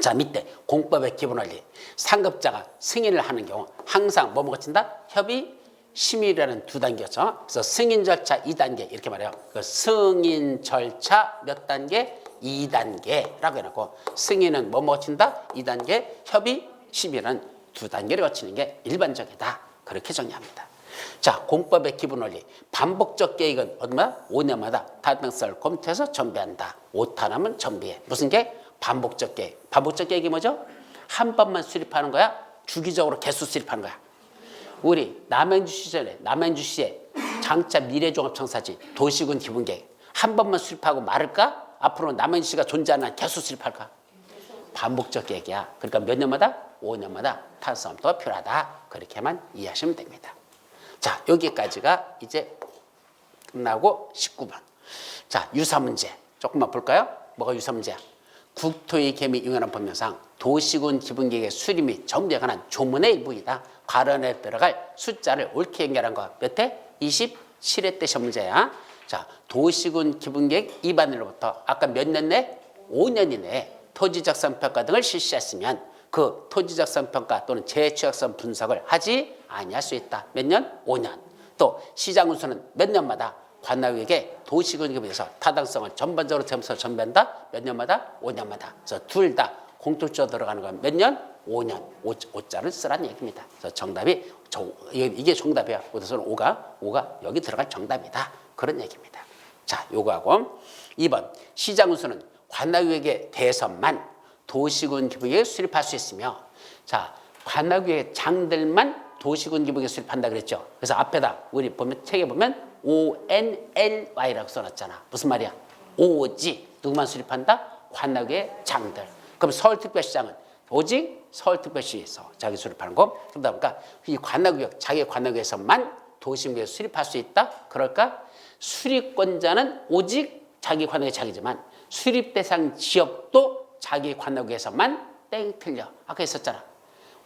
[SPEAKER 1] 자 밑에 공법의 기본 원리 상급자가 승인을 하는 경우 항상 뭐 거친다? 협의 심의라는 두 단계였죠. 그래서 승인 절차 2단계 이렇게 말해요. 그 승인 절차 몇 단계? 2단계라고 해놓고 승인은 뭐 거친다? 2단계 협의 심의는 두 단계를 거치는 게 일반적이다. 그렇게 정리합니다. 자 공법의 기본 원리 반복적 계획은 얼마? 5년마다 타당성을 검토해서 정비한다. 오타나면 정비해. 무슨 계획? 반복적 계획. 반복적 계획이 뭐죠? 한 번만 수립하는 거야? 주기적으로 개수 수립하는 거야. 우리 남양주 시절에 남양주시에 장차 미래종합청사지 도시군 기본계획 한 번만 수립하고 말을까? 앞으로 남양주시가 존재하는 개수 수립할까? 반복적 계획이야. 그러니까 몇 년마다? 5년마다 타당성도 필요하다. 그렇게만 이해하시면 됩니다. 자 여기까지가 이제 끝나고 19번. 자 유사문제 조금만 볼까요? 뭐가 유사문제야? 국토의 개미 응하는 법령상 도시군 기본계획의 수립 및 정비에 관한 조문의 일부이다. 괄호에 들어갈 숫자를 옳게 연결한 거 몇 회? 27회 때 시험 문제야. 자, 도시군 기본계획 입안으로부터 아까 몇 년 내? 5년 이내에 토지작성평가 등을 실시했으면 그 토지작성평가 또는 재취약성 분석을 하지 아니할 수 있다. 몇 년? 5년. 또 시장군수는 몇 년마다 관악구역의 도시군 기부에서 타당성을 전반적으로 전배한다. 몇 년마다? 5년마다. 그래서 둘 다 공통적으로 들어가는 건 몇 년? 5년. 5자를 쓰라는 얘기입니다. 그래서 정답이 이게 정답이야. 그래서 5가 여기 들어갈 정답이다. 그런 얘기입니다. 자, 요거하고 2번 시장운수는 관악구역에 대해서만 도시군 기부에 수립할 수 있으며, 자, 관악구역의 장들만 도시군 기부에 수립한다 그랬죠. 그래서 앞에다 우리 보면 책에 보면 ONLY라고 써놨잖아. 무슨 말이야? 오직 누구만 수립한다? 관악구역의 장들. 그럼 서울특별시장은 오직 서울특별시에서 자기 수립하는 거. 그러다 보니까 이 관악구역, 자기 관악구역에서만 도시군에 수립할 수 있다. 그럴까? 수립권자는 오직 자기 관악구역의 자기지만 수립 대상 지역도 자기 관악구역에서만 땡 틀려. 아까 있었잖아.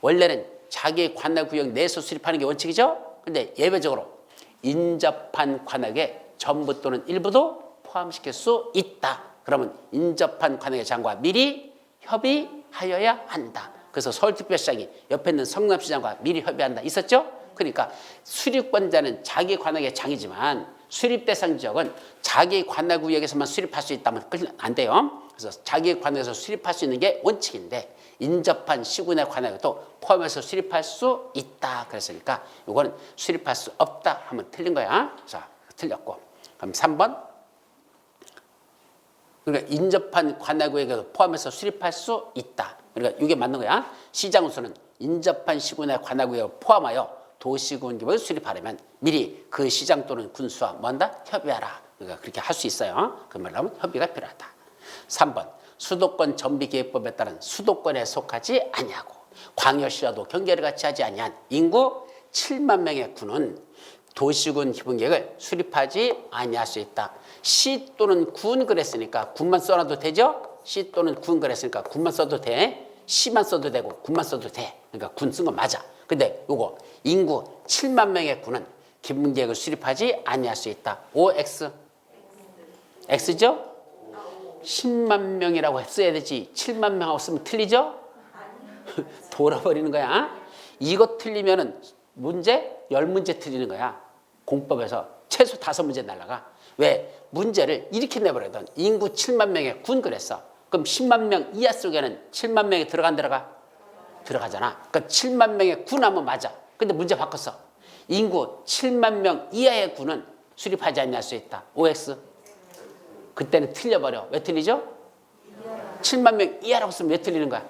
[SPEAKER 1] 원래는 자기 관악구역 내에서 수립하는 게 원칙이죠. 근데 예외적으로 인접한 관악에 전부 또는 일부도 포함시킬 수 있다. 그러면 인접한 관악의 장과 미리 협의하여야 한다. 그래서 서울특별시장이 옆에 있는 성남시장과 미리 협의한다. 있었죠? 그러니까 수립권자는 자기 관악의 장이지만 수립 대상 지역은 자기 관악구역에서만 수립할 수 있다면 안 돼요. 그래서 자기 관악에서 수립할 수 있는 게 원칙인데 인접한 시군의 관악에도 포함해서 수립할 수 있다. 그랬으니까 이거는 수립할 수 없다 하면 틀린 거야. 자, 틀렸고. 그럼 3번. 그러니까 인접한 관악구역에도 포함해서 수립할 수 있다. 그러니까 이게 맞는 거야. 시장운수는 인접한 시군의 관악구역을 포함하여 도시군 기부를 수립하려면 미리 그 시장 또는 군수와 뭐한다? 협의하라. 그러니까 그렇게 할 수 있어요. 그 말로 하면 협의가 필요하다. 3번. 수도권 정비계획법에 따른 수도권에 속하지 아니하고 광역시와도 경계를 같이 하지 아니한 인구 7만 명의 군은 도시군 기본계획을 수립하지 아니할 수 있다. 시 또는 군 그랬으니까 군만 써놔도 되죠? 시 또는 군 그랬으니까 군만 써도 돼. 시만 써도 되고 군만 써도 돼. 그러니까 군 쓴 거 맞아. 근데 요거 인구 7만 명의 군은 기본계획을 수립하지 아니할 수 있다. OX. X죠? 10만 명이라고 써야 되지 7만 명하고 쓰면 틀리죠? 돌아버리는 거야. 이거 틀리면은 문제 10문제 틀리는 거야. 공법에서 최소 5문제 날라가. 왜? 문제를 이렇게 내버려둔 인구 7만 명의 군 그랬어. 그럼 10만 명 이하 속에는 7만 명이 들어가잖아. 그러니까 7만 명의 군 하면 맞아. 근데 문제 바꿨어. 인구 7만 명 이하의 군은 수립하지 않을 수 있다. OX. 그때는 틀려버려. 왜 틀리죠? 7만 명 이하라고 쓰면 왜 틀리는 거야?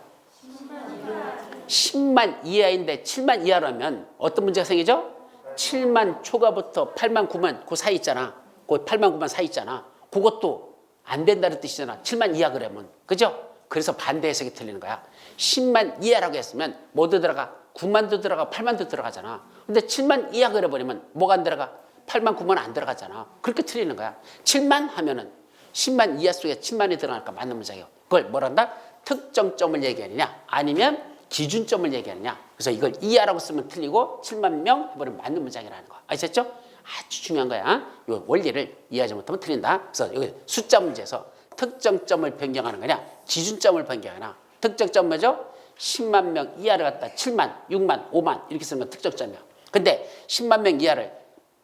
[SPEAKER 1] 10만 이하인데 7만 이하라면 어떤 문제가 생기죠? 7만 초과부터 8만 9만 그 사이 있잖아. 그 8만 9만 사이 있잖아. 그것도 안 된다는 뜻이잖아. 7만 이하 그러면. 그죠? 그래서 반대 해석이 틀리는 거야. 10만 이하라고 했으면 뭐도 들어가? 9만도 들어가 8만도 들어가잖아. 근데 7만 이하 그려버리면 뭐가 안 들어가? 8만 9만 안 들어가잖아. 그렇게 틀리는 거야. 7만 하면은 10만 이하 속에 7만이 들어가니까 맞는 문장이에요. 그걸 뭐란다? 특정점을 얘기하느냐 아니면 기준점을 얘기하느냐. 그래서 이걸 이하라고 쓰면 틀리고 7만 명 해버리면 맞는 문장이라는 거. 아시겠죠? 아주 중요한 거야. 이 원리를 이해하지 못하면 틀린다. 그래서 여기 숫자 문제에서 특정점을 변경하는 거냐 기준점을 변경하냐. 특정점 뭐죠? 10만 명 이하를 갖다 7만, 6만, 5만 이렇게 쓰는 건 특정점이야. 근데 10만 명 이하를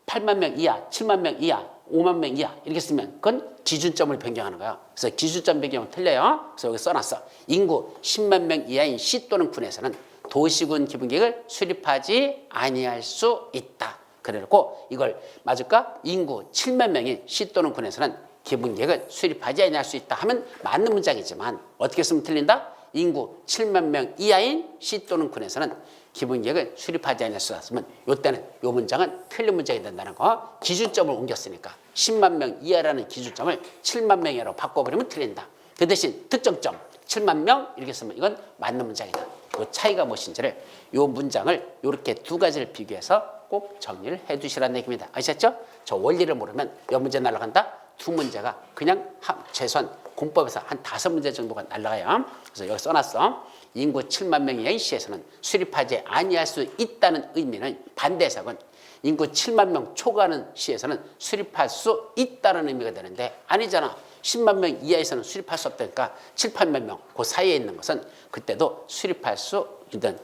[SPEAKER 1] 8만 명 이하, 7만 명 이하, 5만 명 이하 이렇게 쓰면 그건 기준점을 변경하는 거야. 그래서 기준점 변경은 틀려요. 그래서 여기 써놨어. 인구 10만 명 이하인 시 또는 군에서는 도시군 기본계획을 수립하지 아니할 수 있다. 그래놓고 이걸 맞을까? 인구 7만 명인 시 또는 군에서는 기본계획을 수립하지 아니할 수 있다 하면 맞는 문장이지만 어떻게 쓰면 틀린다? 인구 7만 명 이하인 시 또는 군에서는 기본계획을 수립하지 않을 수 있으면 이때는 이 문장은 틀린 문장이 된다는 거. 기준점을 옮겼으니까 10만 명 이하라는 기준점을 7만 명이라고 바꿔버리면 틀린다. 그 대신 특정점 7만 명 이렇게 쓰면 이건 맞는 문장이다. 그 차이가 무엇인지를 이 문장을 이렇게 두 가지를 비교해서 꼭 정리를 해두시라는 얘기입니다. 아시겠죠? 저 원리를 모르면 몇 문제 날아간다? 두 문제가 그냥 최소한 공법에서 한 5문제 정도가 날아가요. 그래서 여기 써놨어. 인구 7만 명 이하의 시에서는 수립하지 아니할 수 있다는 의미는 반대 해석은 인구 7만 명 초과하는 시에서는 수립할 수 있다는 의미가 되는데 아니잖아. 10만 명 이하에서는 수립할 수 없다니까 7, 8만 명 그 사이에 있는 것은 그때도 수립할 수 있는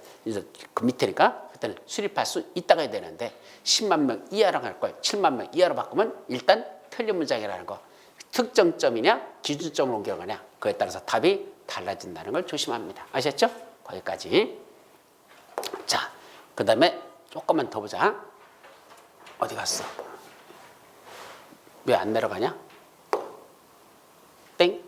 [SPEAKER 1] 그 밑에니까 그때는 수립할 수 있다가 해야 되는데 10만 명 이하로 갈 걸 7만 명 이하로 바꾸면 일단 틀린 문장이라는 거. 특정점이냐 기준점으로 옮겨가냐 그에 따라서 답이 달라진다는 걸 조심합니다. 아셨죠? 거기까지. 자, 그 다음에 조금만 더 보자. 어디 갔어? 왜 안 내려가냐? 땡.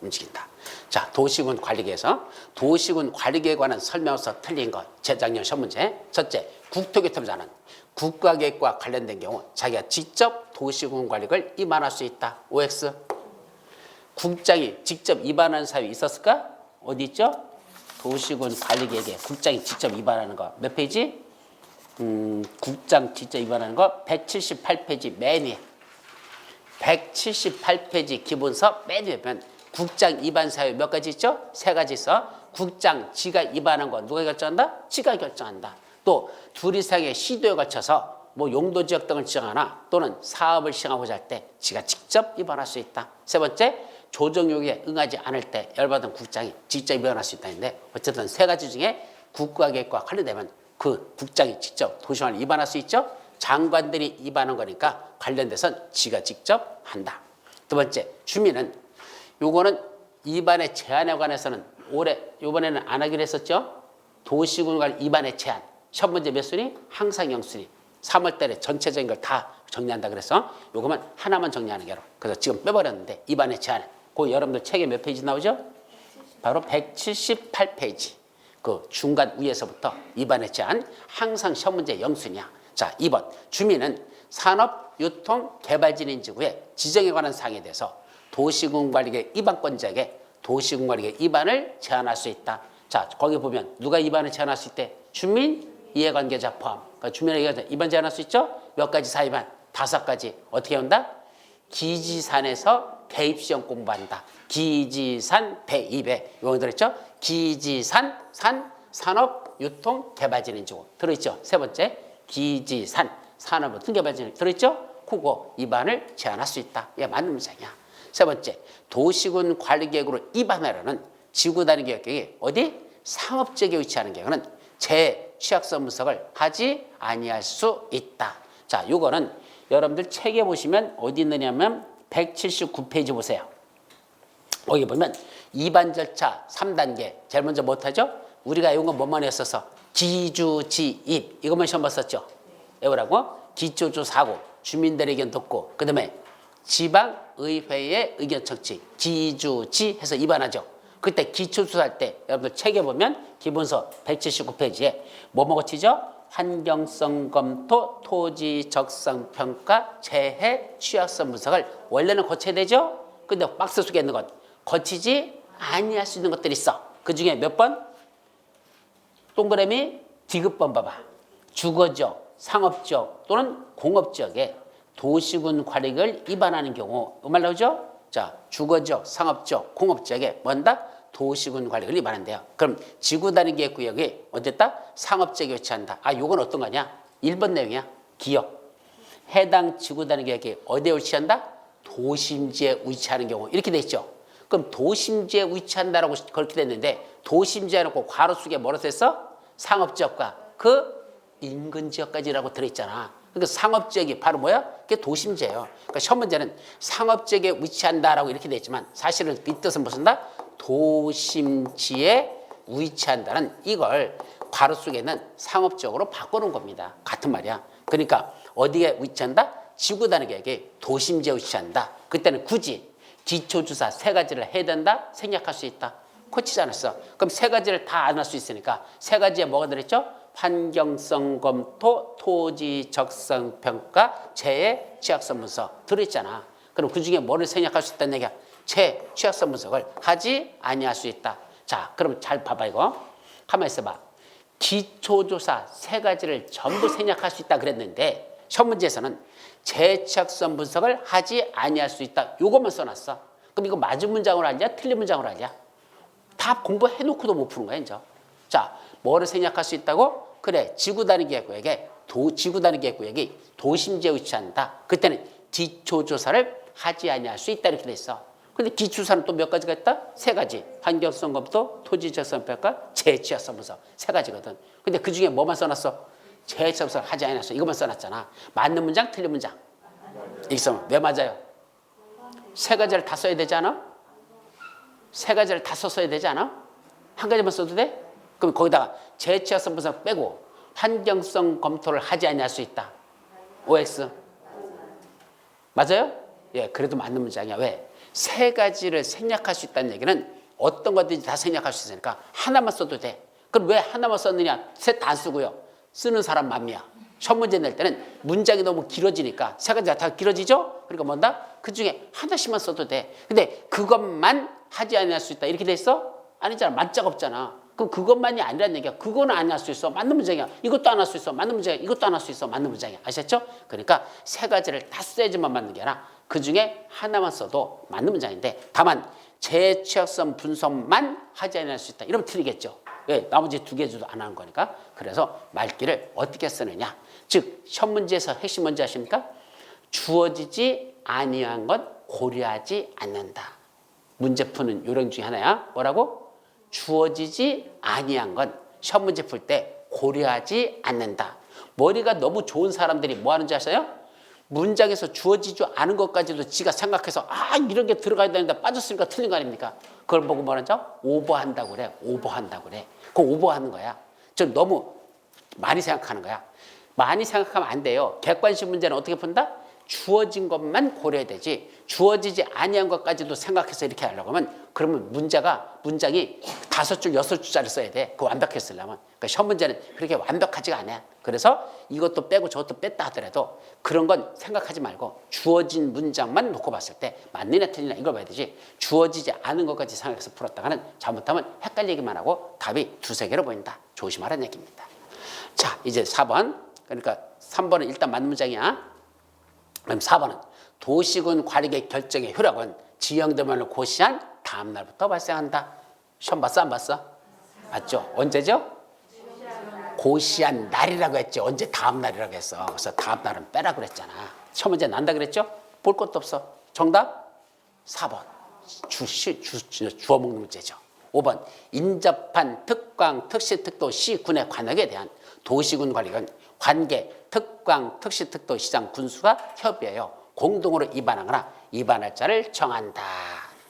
[SPEAKER 1] 움직인다. 자, 도시군 관리계에서 도시군 관리계에 관한 설명서 틀린 것. 재작년 시험 문제. 첫째, 국토교통부장은 국가계획과 관련된 경우 자기가 직접 도시군 관리를 위반할 수 있다. OX. 국장이 직접 위반하는 사유 있었을까? 어디 있죠? 도시군 관리계획에 국장이 직접 위반하는 거. 몇 페이지? 국장 직접 위반하는 거 178페이지 맨 위에. 178페이지 기본서 맨 위에 보면 국장 위반 사유 몇 가지 있죠? 세 가지 있어. 국장 지가 위반한 거 누가 결정한다? 지가 결정한다. 또 둘 이상의 시도에 걸쳐서 뭐 용도 지역 등을 지정하나 또는 사업을 시행하고자 할 때 지가 직접 위반할 수 있다. 세 번째, 조정 요구에 응하지 않을 때 열받은 국장이 직접 위반할 수 있다는데 어쨌든 세 가지 중에 국가계획과 관련되면 그 국장이 직접 도시관을 위반할 수 있죠. 장관들이 위반한 거니까 관련돼선 지가 직접 한다. 두 번째, 주민은 요거는 위반의 제한에 관해서는 올해 요번에는 안 하기로 했었죠. 도시군 관리 위반의 제한. 시험 문제 몇 순위? 항상 0순위. 3월 달에 전체적인 걸 다 정리한다 그래서 요거만 하나만 정리하는 게로. 그래서 지금 빼버렸는데 위반의 제한. 그 여러분들 책에 몇 페이지 나오죠? 바로 178페이지. 그 중간 위에서부터 위반의 제한 항상 시험 문제 0순위야. 자, 2번. 주민은 산업, 유통, 개발진인지구의 지정에 관한 사항에 대해서 도시군관리계 위반권자에게 도시군관리계 위반을 제한할 수 있다. 자, 거기 보면 누가 위반을 제한할 수 있대? 주민, 이해관계자 포함. 그러니까 주민에게 위반 제한할 수 있죠? 몇 가지 사위반? 5가지. 어떻게 한다? 기지산에서 대입시험 공부한다. 기지산 대입에 이거 들었죠? 기지산, 산업, 유통, 개발진인지구 들어있죠? 세 번째, 기지산, 산업, 유통, 개발진인지구 들어있죠? 그거 위반을 제한할 수 있다. 이게 맞는 문장이야. 세 번째, 도시군 관리계획으로 위반하려는 지구단위 계획이 어디? 상업지역에 위치하는 경우는 재취약서 분석을 하지 아니할 수 있다. 자, 요거는 여러분들 책에 보시면 어디 있느냐면 179페이지 보세요. 여기 보면 위반 절차 3단계. 제일 먼저 못하죠? 우리가 이건 뭐만 했어서 기주지입 이것만 시험 봤었죠. 외우라고 기초조사하고 주민들의 의견 듣고 그 다음에 지방의회의 의견 청취 기주지 해서 위반하죠. 그때 기초조사할 때 여러분들 책에 보면 기본서 179페이지에 뭐뭐 고치죠? 환경성 검토, 토지 적성 평가, 재해 취약성 분석을 원래는 거쳐야 되죠? 근데 박스 속에 있는 것 거치지 아니할 수 있는 것들이 있어. 그 중에 몇 번? 동그라미 디귿번 봐봐. 주거지역, 상업지역 또는 공업지역에 도시군 관리를 위반하는 경우 말 나오죠? 자, 주거지역, 상업지역, 공업지역에 뭔다? 도시군 관리를 위반한대요. 그럼 지구단위 계획구역이 어쨌다? 상업지역에 위치한다. 아, 요건 어떤 거냐? 1번 내용이야. 기억. 해당 지구단위 계획이 어디에 위치한다? 도심지에 위치하는 경우 이렇게 돼 있죠. 그럼 도심지에 위치한다라고 그렇게 됐는데 도심지에 해놓고 괄호 속에 뭐라고 했어? 상업지역과 그 인근 지역까지라고 들어있잖아. 그러니까 상업지역이 바로 뭐야? 그게 도심지예요. 그러니까 시험 문제는 상업지역에 위치한다라고 이렇게 돼 있지만 사실은 이 뜻은 무슨다? 도심지에 위치한다는 이걸 괄호 속에 있는 상업지역으로 바꾸는 겁니다. 같은 말이야. 그러니까 어디에 위치한다? 지구단위 계획이 도심지에 위치한다. 그때는 굳이 기초주사 세 가지를 해야 된다 생략할 수 있다. 고치지 않았어. 그럼 세 가지를 다 안 할 수 있으니까 세 가지에 뭐가 들어있죠? 환경성 검토, 토지 적성 평가, 재해 취약성 분석 들어있잖아. 그럼 그 중에 뭐를 생략할 수 있다는 얘기야? 재해 취약성 분석을 하지 아니할 수 있다. 자, 그럼 잘 봐봐 이거. 가만히 있어봐. 기초조사 세 가지를 전부 생략할 수 있다 그랬는데 시험 문제에서는 재해 취약성 분석을 하지 아니할 수 있다. 요것만 써놨어. 그럼 이거 맞은 문장으로 하냐? 틀린 문장으로 하냐? 다 공부해놓고도 못 푸는 거야 이제. 자, 뭐를 생략할 수 있다고? 그래, 지구단위 계획구역에 지구단위 계획구역이 도심지에 위치한다. 그때는 기초조사를 하지 아니할 수 있다 이렇게 돼 있어. 근데 기출사는 또 몇 가지가 있다? 세 가지. 환경성 검토, 토지적성 평가, 재취약성 분석. 세 가지거든. 근데 그 중에 뭐만 써놨어? 재취약성 하지 않았어. 이것만 써놨잖아. 맞는 문장, 틀린 문장. 이렇게 써면 왜 맞아요? 세 가지를 다 써야 되지 않아? 세 가지를 다 썼어야 되지 않아? 한 가지만 써도 돼? 그럼 거기다가 재취약성 분석 빼고 환경성 검토를 하지 않을 수 있다. OX. 맞아요? 예, 그래도 맞는 문장이야. 왜? 세 가지를 생략할 수 있다는 얘기는 어떤 것든지 다 생략할 수 있으니까 하나만 써도 돼. 그럼 왜 하나만 썼느냐? 셋 다 안 쓰고요. 쓰는 사람 맘이야. 첫 문제 낼 때는 문장이 너무 길어지니까 세 가지가 다 길어지죠? 그러니까 뭔다? 그 중에 하나씩만 써도 돼. 근데 그것만 하지 않을 수 있다. 이렇게 돼 있어? 아니잖아. 만자가 없잖아. 그럼 그것만이 아니라는 얘기야. 그거는 안 할 수 있어. 맞는 문장이야. 이것도 안 할 수 있어. 맞는 문장이야. 이것도 안 할 수 있어. 맞는 문장이야. 아셨죠? 그러니까 세 가지를 다 써야지만 맞는 게 아니라 그 중에 하나만 써도 맞는 문장인데 다만 재취약성 분석만 하지 않을 수 있다. 이러면 틀리겠죠. 왜? 나머지 두 개도 안 하는 거니까. 그래서 말귀를 어떻게 쓰느냐. 즉, 첫 문제에서 핵심 뭔지 아십니까? 주어지지 아니한 것 고려하지 않는다. 문제 푸는 요령 중에 하나야. 뭐라고? 주어지지 아니한 건 시험 문제 풀 때 고려하지 않는다. 머리가 너무 좋은 사람들이 뭐 하는지 아세요? 문장에서 주어지지 않은 것까지도 지가 생각해서 이런 게 들어가야 되는데 빠졌으니까 틀린 거 아닙니까? 그걸 보고 뭐라죠? 오버한다고 그래. 오버한다고 그래. 그거 오버하는 거야. 좀 너무 많이 생각하는 거야. 많이 생각하면 안 돼요. 객관식 문제는 어떻게 푼다? 주어진 것만 고려해야 되지 주어지지 아니한 것까지도 생각해서 이렇게 하려고 하면 그러면 문장이 5줄, 6줄짜리 써야 돼. 그거 완벽하게 쓰려면. 그러니까 시험 문제는 그렇게 완벽하지가 않아. 그래서 이것도 빼고 저것도 뺐다 하더라도 그런 건 생각하지 말고 주어진 문장만 놓고 봤을 때 맞느냐 틀리냐 이걸 봐야 되지 주어지지 않은 것까지 생각해서 풀었다가는 잘못하면 헷갈리기만 하고 답이 두세 개로 보인다. 조심하라는 얘기입니다. 자, 이제 4번. 그러니까 3번은 일단 맞는 문장이야. 그럼 4번은 도시군 관리계 결정의 효력은 지형도면을 고시한 다음 날부터 발생한다. 시험 봤어? 안 봤어? 맞죠? 언제죠? 고시한 날이라고 했지. 언제 다음 날이라고 했어. 그래서 다음 날은 빼라 그랬잖아. 시험 문제 난다 그랬죠? 볼 것도 없어. 정답? 4번. 주워 먹는 문제죠. 5번. 인접한 특광, 특시, 특도, 시군의 관역에 대한 도시군 관리는 관계, 특광, 특시, 특도, 시장, 군수가 협의하여 공동으로 입안하거나 입안할 자를 정한다.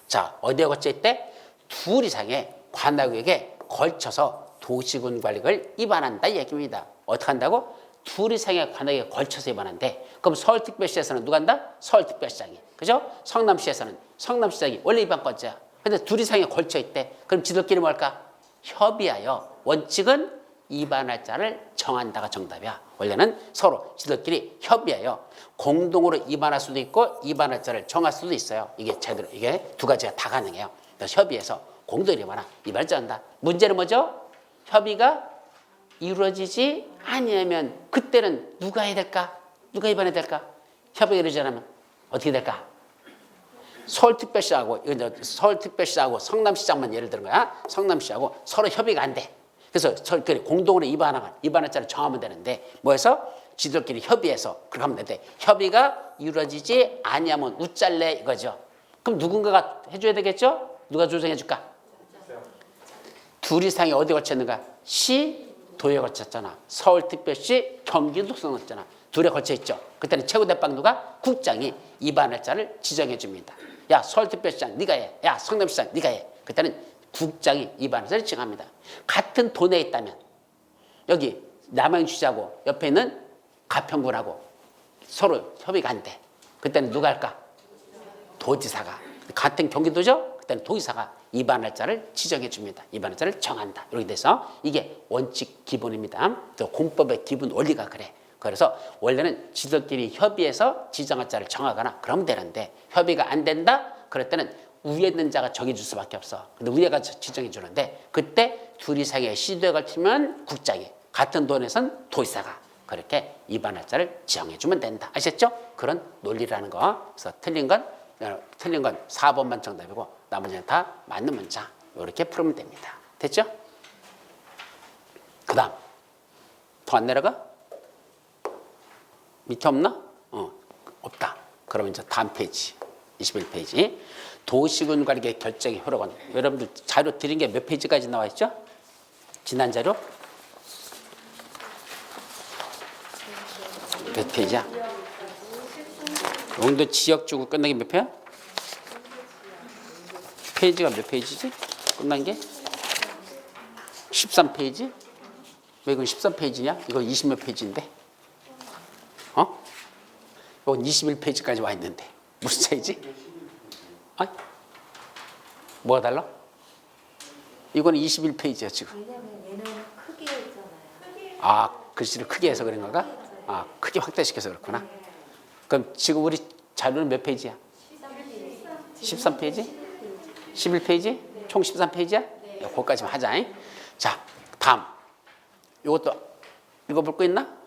[SPEAKER 1] 자, 어디에 걸쳐 있대? 둘 이상의 관역에게 걸쳐서 도시군 관리를 입안한다 이 얘기입니다. 어떻게 한다고? 둘 이상의 관역에 걸쳐서 입안한대. 그럼 서울특별시에서는 누가 한다? 서울특별시장이. 그죠? 성남시에서는 성남시장이 원래 입안권자야. 근데 둘 이상에 걸쳐 있대. 그럼 지들끼리 뭘까? 협의하여 원칙은 입안할 자를 정한다가 정답이야. 원래는 서로 지들끼리 협의하여 공동으로 입안할 수도 있고 입안할 자를 정할 수도 있어요. 이게 제대로 이게 두 가지가 다 가능해요. 그래서 협의해서 공동으로 입안할 자를 한다. 문제는 뭐죠? 협의가 이루어지지 아니하면 그때는 누가 해야 될까? 누가 입안해야 될까? 협의가 이루어지지 않으면 어떻게 될까? 서울특별시하고 성남시장만 예를 드는 거야. 성남시하고 서로 협의가 안 돼. 그래서 저희끼리 공동으로 입안할 자를 정하면 되는데 뭐해서 지들끼리 협의해서 그렇게 하면 되는데 협의가 이루어지지 아니하면 우짤래 이거죠. 그럼 누군가가 해줘야 되겠죠? 누가 조정해 줄까? 둘 이상이 어디에 걸쳤는가? 시, 도에 걸쳤잖아. 서울특별시, 경기도성 걸쳤잖아. 둘에 걸쳐 있죠. 그때는 최고대빵 누가? 국장이 입안할 자를 지정해 줍니다. 야, 서울특별시장 네가 해. 야, 성남시장 네가 해. 그때는 국장이 입안할 자를 지정합니다. 같은 도내에 있다면 여기 남양주시하고 옆에 있는 가평군하고 서로 협의가 안 돼. 그때는 누가 할까? 도지사가. 같은 경기도죠? 그때는 도지사가 입안할 자를 지정해 줍니다. 입안할 자를 정한다. 이렇게 돼서 이게 원칙 기본입니다. 또 공법의 기본 원리가 그래. 그래서 원래는 지들끼리 협의해서 지정할 자를 정하거나 그러면 되는데 협의가 안 된다? 그럴 때는 위에 있는 자가 정해줄 수밖에 없어. 근데 위에가 지정해 주는데 그때 둘 이상의 시도에 걸치면 국장이 같은 돈에선 도지사가 그렇게 입안할 자를 지정해 주면 된다. 아셨죠? 그런 논리라는 거. 그래서 틀린 건 4번만 정답이고 나머지는 다 맞는 문장. 이렇게 풀면 됩니다. 됐죠? 그 다음 더 안 내려가? 밑에 없나? 없다. 그러면 이제 다음 페이지 21페이지 도시군 관리계 결정의 효력은 여러분들 자료 드린 게 몇 페이지까지 나와 있죠? 지난 자료? 몇 페이지야? 용도 지역 주고 끝난 게 몇 페이지야? 페이지가 몇 페이지지? 끝난 게? 13페이지? 왜 이건 13페이지냐? 이건 20몇 페이지인데? 이건 21페이지까지 와 있는데 무슨 차이지? 뭐가 달라? 이거는 21페이지야 지금.
[SPEAKER 2] 왜냐면 얘는 크게 있잖아요.
[SPEAKER 1] 아, 글씨를 크게 해서 그런 건가? 아, 크게 확대시켜서 그렇구나. 그럼 지금 우리 자료는 몇 페이지야? 13페이지? 11페이지? 총 13페이지야? 그거까지만 하자. 자, 다음. 이것도 읽어볼 거 있나?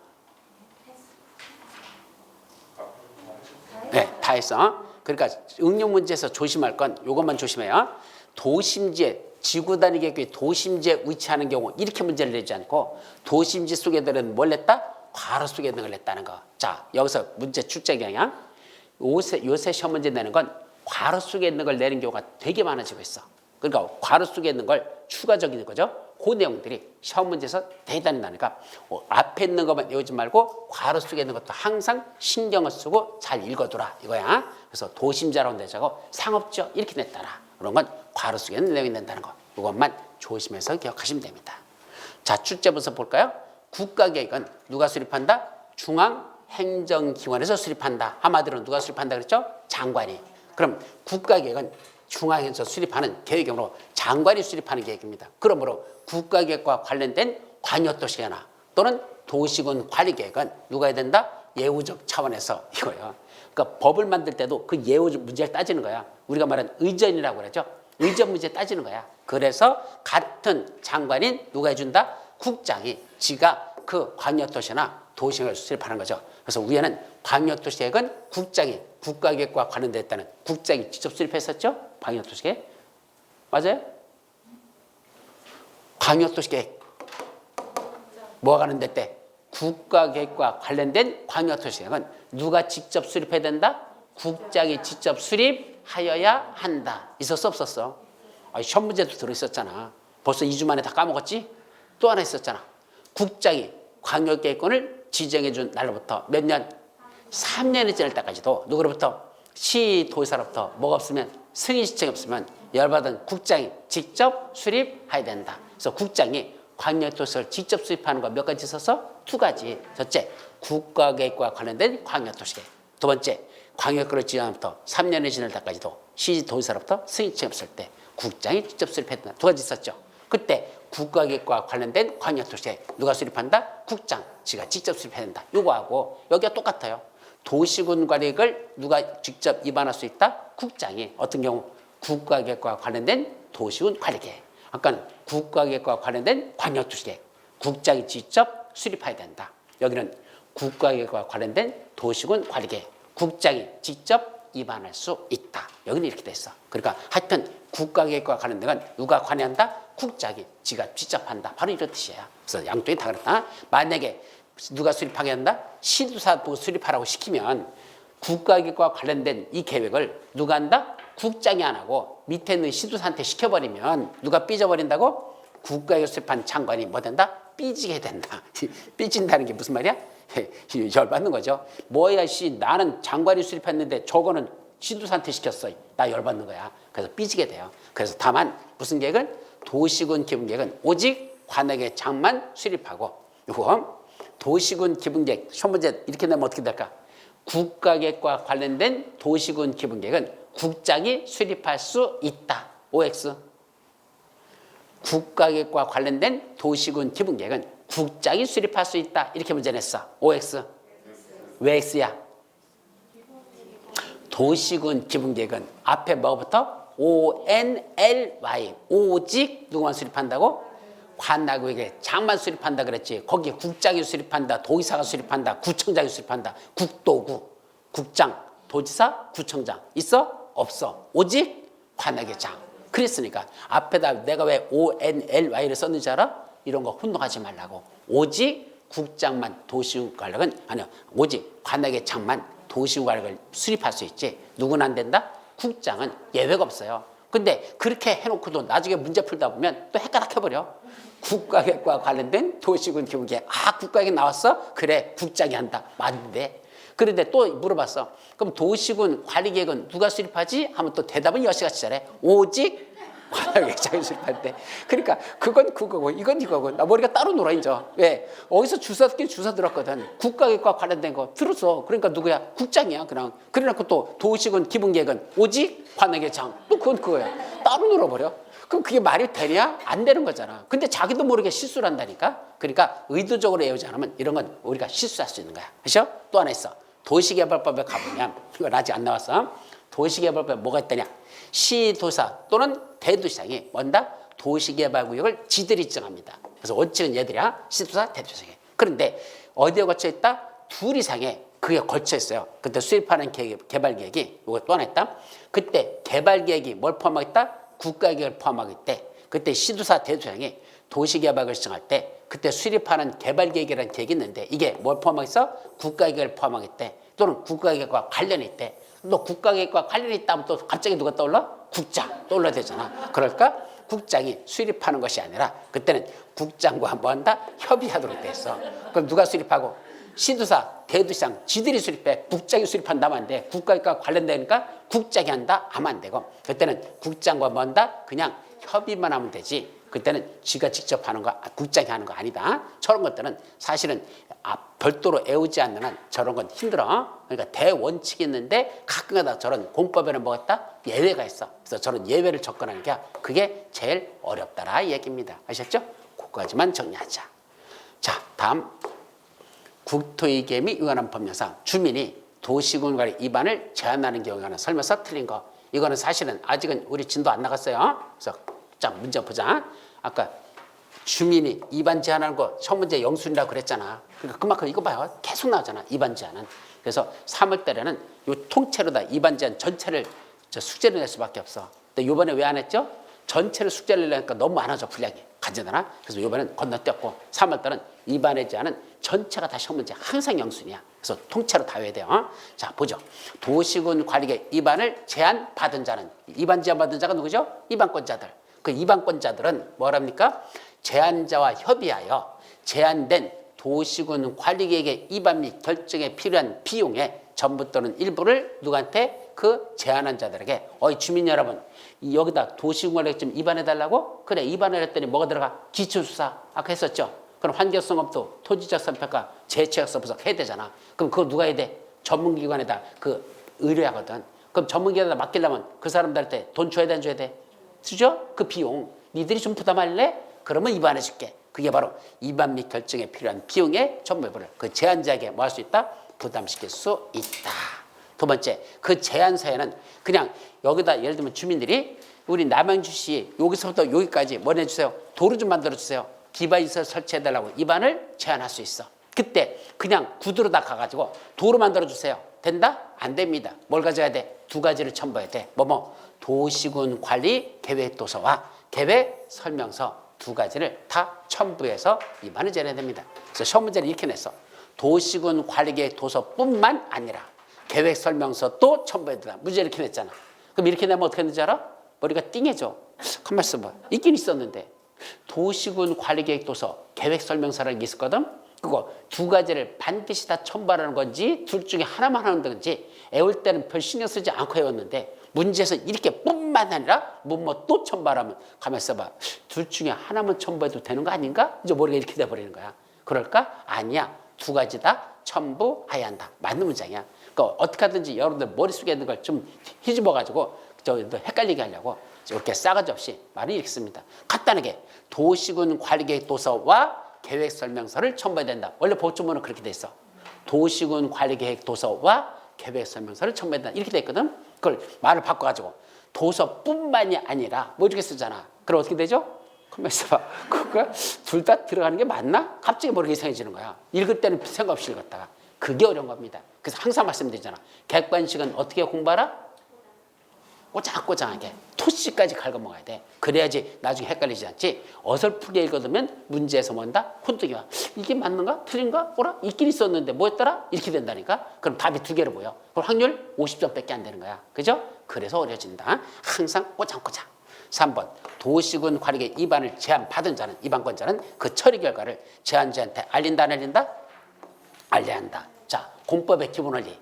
[SPEAKER 1] 네, 다 했어. 그러니까 응용 문제에서 조심할 건 이것만 조심해요. 도심지에 지구 단위 계획의 도심지에 위치하는 경우 이렇게 문제를 내지 않고 도심지 속에 들은 뭘 냈다? 괄호 속에 있는 걸 냈다는 거. 자, 여기서 문제 출제 경향. 요새 시험 문제 내는 건 괄호 속에 있는 걸 내는 경우가 되게 많아지고 있어. 그러니까 괄호 속에 있는 걸 추가적인 거죠. 그 내용들이 시험 문제에서 대단히 나니까 앞에 있는 것만 외우지 말고 괄호 속에 있는 것도 항상 신경을 쓰고 잘 읽어두라 이거야. 그래서 도심자라고 내자고 상업지역 이렇게 냈다라. 그런 건 괄호 속에 있는 내용이 낸다는 거. 이것만 조심해서 기억하시면 됩니다. 자, 출제부서 볼까요? 국가계획은 누가 수립한다? 중앙행정기관에서 수립한다. 한마디로 누가 수립한다 그랬죠? 장관이. 그럼 국가계획은 중앙에서 수립하는 계획이므로 장관이 수립하는 계획입니다. 그러므로 국가계획과 관련된 관여도시계획이나 또는 도시군 관리계획은 누가 해야 된다? 예우적 차원에서 이거예요. 그러니까 법을 만들 때도 그 예우 문제를 따지는 거야. 우리가 말하는 의전이라고 그러죠. 의전 문제 따지는 거야. 그래서 같은 장관인 누가 해준다? 국장이 지가 그 광역도시나 도시계획을 수립하는 거죠. 그래서 위에는 광역도시계획은 국장이 국가계획과 관련됐다는 국장이 직접 수립했었죠. 광역도시계획 맞아요? 광역도시계획 뭐가 관련됐대? 국가계획과 관련된 광역도시계획은 누가 직접 수립해야 된다? 국장이 직접 수립하여야 한다. 있었어 없었어? 시험 문제도 들어있었잖아. 벌써 2주 만에 다 까먹었지? 또 하나 있었잖아. 국장이 광역계획권을 지정해준 날로부터 몇 년? 3년이 지날 때까지도 누구로부터? 시도지사로부터 뭐가 없으면 승인 신청이 없으면 열받은 국장이 직접 수립해야 된다. 그래서 국장이 광역도시를 직접 수립하는 거 몇 가지 있어서? 2가지. 첫째, 국가계획과 관련된 광역도시계획. 두 번째, 광역구를 지정부터 3년이 지날 때까지도 시도지사로부터 승인 신청이 없을 때 국장이 직접 수립해야 된다. 2가지 있었죠. 그때 국가계획과 관련된 광역도시계획 누가 수립한다? 국장, 지가 직접 수립해야 된다. 요거하고 여기가 똑같아요. 도시군 관리계획을 누가 직접 위반할 수 있다? 국장이. 어떤 경우? 국가계획과 관련된 도시군 관리계획. 아까는 국가계획과 관련된 광역도시계획. 국장이 직접 수립해야 된다. 여기는 국가계획과 관련된 도시군 관리계획. 국장이 직접 위반할 수 있다. 여기는 이렇게 돼 있어. 그러니까 하여튼 국가계획과 관련된 건 누가 관여한다? 국장이 지가 직접 한다. 바로 이런 뜻이에요. 그래서 양쪽이 다 그렇다. 만약에 누가 수립하게 한다? 시도사도 수립하라고 시키면 국가계획과 관련된 이 계획을 누가 한다? 국장이 안 하고 밑에 있는 시도사한테 시켜버리면 누가 삐져버린다고? 국가계획 수립한 장관이 뭐 된다? 삐지게 된다. 삐진다는 게 무슨 말이야? 열받는 거죠. 뭐야 나는 장관이 수립했는데 저거는 시도사한테 시켰어. 나 열받는 거야. 그래서 삐지게 돼요. 그래서 다만 무슨 계획은? 도시군 기본계획은 오직 관역의 장만 수립하고 이거 도시군 기본계획 시험 문제 이렇게 내면 어떻게 될까? 국가계획과 관련된 도시군 기본계획은 국장이 수립할 수 있다. OX. 국가계획과 관련된 도시군 기본계획은 국장이 수립할 수 있다. 이렇게 문제 냈어. OX. 왜 X야? 도시군 기본계획은 앞에 뭐부터? ONLY. 오직 누구만 수립한다고? 관악구역에 장만 수립한다 그랬지. 거기에 국장이 수립한다. 도의사가 수립한다. 구청장이 수립한다. 국도구. 국장, 도지사, 구청장. 있어? 없어. 오직 관악의 장. 그랬으니까 앞에다 내가 왜 ONLY를 썼는지 알아? 이런 거 혼동하지 말라고. 오직 국장만 도시관력은 아니요. 오직 관악의 장만 도시관력을 수립할 수 있지. 누구는 안 된다? 국장은 예외가 없어요. 근데 그렇게 해놓고도 나중에 문제 풀다 보면 또 헷갈락해버려. 국가계획과 관련된 도시군 기본계획. 아, 국가계획 나왔어? 그래, 국장이 한다. 맞는데. 그런데 또 물어봤어. 그럼 도시군 관리계획은 누가 수립하지? 하면 또 대답은 여시같이 잘해. 오직 관할계획장이 수립할 때. 그러니까 그건 그거고 이건 이거고. 나 머리가 따로 놀아 이제. 왜? 어디서 주사 듣긴 주사 들었거든. 국가계획과 관련된 거 들었어. 그러니까 누구야? 국장이야 그냥. 그래놓고 또 도시군 기본계획은 오직 관할계획장. 또 그건 그거야. 따로 놀아버려. 그럼 그게 말이 되냐? 안 되는 거잖아. 근데 자기도 모르게 실수를 한다니까. 그러니까 의도적으로 외우지 않으면 이런 건 우리가 실수할 수 있는 거야. 그렇죠? 또 하나 있어. 도시개발법에 가보면 이건 아직 안 나왔어. 도시개발법에 뭐가 있다냐? 시도사 또는 대도시장이 뭔다? 도시개발구역을 지들이 정합니다. 그래서 원칙은 얘들이야. 시도사, 대도시장이. 그런데 어디에 걸쳐 있다? 둘 이상에 그게 걸쳐 있어요. 그때 수립하는 개발계획이 이거 또 하나 있다. 그때 개발계획이 뭘 포함하겠다? 국가계획을 포함하기 때 그때 시도사 대도시장이 도시개발을 정할 때 그때 수립하는 개발계획이라는 계획이 있는데 이게 뭘 포함하겠어? 국가계획을 포함하기 때 또는 국가계획과 관련이 있대. 너 국가계획과 관련이 있다면 또 갑자기 누가 떠올라? 국장 떠올라야 되잖아. 그럴까? 국장이 수립하는 것이 아니라 그때는 국장과 뭐 한다? 협의하도록 돼 있어. 그럼 누가 수립하고? 시도사, 대도시장 지들이 수립해. 국장이 수립한다면 안 돼. 국가계획과 관련되니까 국장이 한다? 하면 안 되고 그때는 국장과 뭐 한다? 그냥 협의만 하면 되지. 그때는 지가 직접 하는 거, 국장이 하는 거 아니다. 저런 것들은 사실은 별도로 애우지 않는 한 저런 건 힘들어. 그러니까 대원칙이 있는데 가끔가다 저런 공법에는 뭐가 있다? 예외가 있어. 그래서 저런 예외를 접근하는 게 그게 제일 어렵다라 이 얘기입니다. 아셨죠? 그거까지만 정리하자. 자, 다음 국토의 계획 및 위반한 법령상 주민이 도시군 관리 위반을 제한하는 경우에 관한 설명서 틀린 거. 이거는 사실은 아직은 우리 진도 안 나갔어요. 그래서 자, 문제 보자. 아까 주민이 위반 제한하는 거 처음 문제 영순이라고 그랬잖아. 그러니까 그만큼 이거 봐요. 계속 나오잖아. 위반 제한은. 그래서 3월 달에는 요 통째로 다 위반 제한 전체를 숙제를 낼 수밖에 없어. 근데 요번에 왜 안 했죠? 전체를 숙제를 내니까 너무 많아져 분량이. 가지잖아. 그래서 요번에는 건너뛰었고 3월 달은 위반의 제한은 전체가 다 시험 문제 항상 영순이야. 그래서 통째로 다 외워야 돼요. 자, 보죠. 도시군 관리계획 위반을 제한받은 자는 위반 제한받은 자가 누구죠? 위반권자들. 그 위반권자들은 뭐랍니까? 제한자와 협의하여 제한된 도시군 관리계획의 위반 및 결정에 필요한 비용의 전부 또는 일부를 누구한테? 그 제한한 자들에게 어이 주민 여러분 여기다 도시군 관리계획 좀 위반해달라고? 그래 위반을 했더니 뭐가 들어가? 기초수사 아까 했었죠. 그럼 환경성업도 토지적 선평가 재취약서 분석 해야 되잖아. 그럼 그거 누가 해야 돼? 전문기관에다 그 의뢰하거든. 그럼 전문기관에다 맡기려면 그 사람들한테 돈 줘야 돼 안 줘야 돼? 쓰죠? 그 비용 니들이 좀 부담할래? 그러면 위반해 줄게. 그게 바로 위반 및 결정에 필요한 비용의 전부를 그 제한자에게 뭐 할 수 있다? 부담시킬 수 있다. 두 번째, 그 제한사에는 그냥 여기다 예를 들면 주민들이 우리 남양주시 여기서부터 여기까지 뭐 해주세요? 도로 좀 만들어주세요. 기반시설 설치해달라고 위반을 제한할 수 있어. 그때 그냥 구두로 다 가가지고 도로 만들어주세요. 된다? 안 됩니다. 뭘 가져야 돼? 두 가지를 첨부해야 돼. 도시군 관리 계획 도서와 계획 설명서 두 가지를 다 첨부해서 위반을 제한해야 됩니다. 그래서 시험 문제를 이렇게 냈어. 도시군 관리 계획 도서뿐만 아니라 계획 설명서도 첨부해야 된다. 문제 이렇게 냈잖아. 그럼 이렇게 내면 어떻게 되는지 알아? 머리가 띵해져. 가만 있어봐. 있긴 있었는데 도시군 관리 계획 도서 계획 설명서라는 게 있었거든. 그거 두 가지를 반드시 다 첨부하는 건지 둘 중에 하나만 하는 건지 애울 때는 별 신경 쓰지 않고 해왔는데 문제에서 이렇게 뿐만 아니라 또 첨부하라면 가만 있어봐. 둘 중에 하나만 첨부해도 되는 거 아닌가? 이제 머리가 이렇게 돼버리는 거야. 그럴까? 아니야. 두 가지 다 첨부해야 한다. 맞는 문장이야. 그러니까 어떻게 하든지 여러분들 머릿속에 있는 걸 좀 휘집어가지고 헷갈리게 하려고 이렇게 싸가지 없이 말을 이렇게 씁니다. 간단하게 도시군 관리계획 도서와 계획 설명서를 첨부해야 된다. 원래 보충문은 그렇게 돼 있어. 도시군 관리계획 도서와 계획 설명서를 첨부해야 된다. 이렇게 돼 있거든. 그걸 말을 바꿔가지고 도서뿐만이 아니라 뭐 이렇게 쓰잖아. 그럼 어떻게 되죠? 가만 있어봐. 그거 둘 다 들어가는 게 맞나? 갑자기 머리가 이상해지는 거야. 읽을 때는 생각 없이 읽었다가. 그게 어려운 겁니다. 그래서 항상 말씀드리잖아. 객관식은 어떻게 공부하라? 꼬장꼬장하게 토시까지 갉아먹어야 돼. 그래야지 나중에 헷갈리지 않지. 어설프게 읽어두면 문제에서 뭔다? 혼동이 와. 이게 맞는가? 틀린가? 뭐라? 있긴 있었는데 뭐였더라? 이렇게 된다니까. 그럼 답이 두 개로 보여. 그럼 확률 50점밖에 안 되는 거야. 그죠? 그래서 어려진다. 항상 꼬장꼬장. 3번 도시군 관리계 위반을 제안받은 자는 위반권자는 그 처리 결과를 제한자한테 알린다 안 알린다? 알려야 한다. 자, 공법의 기본 원리.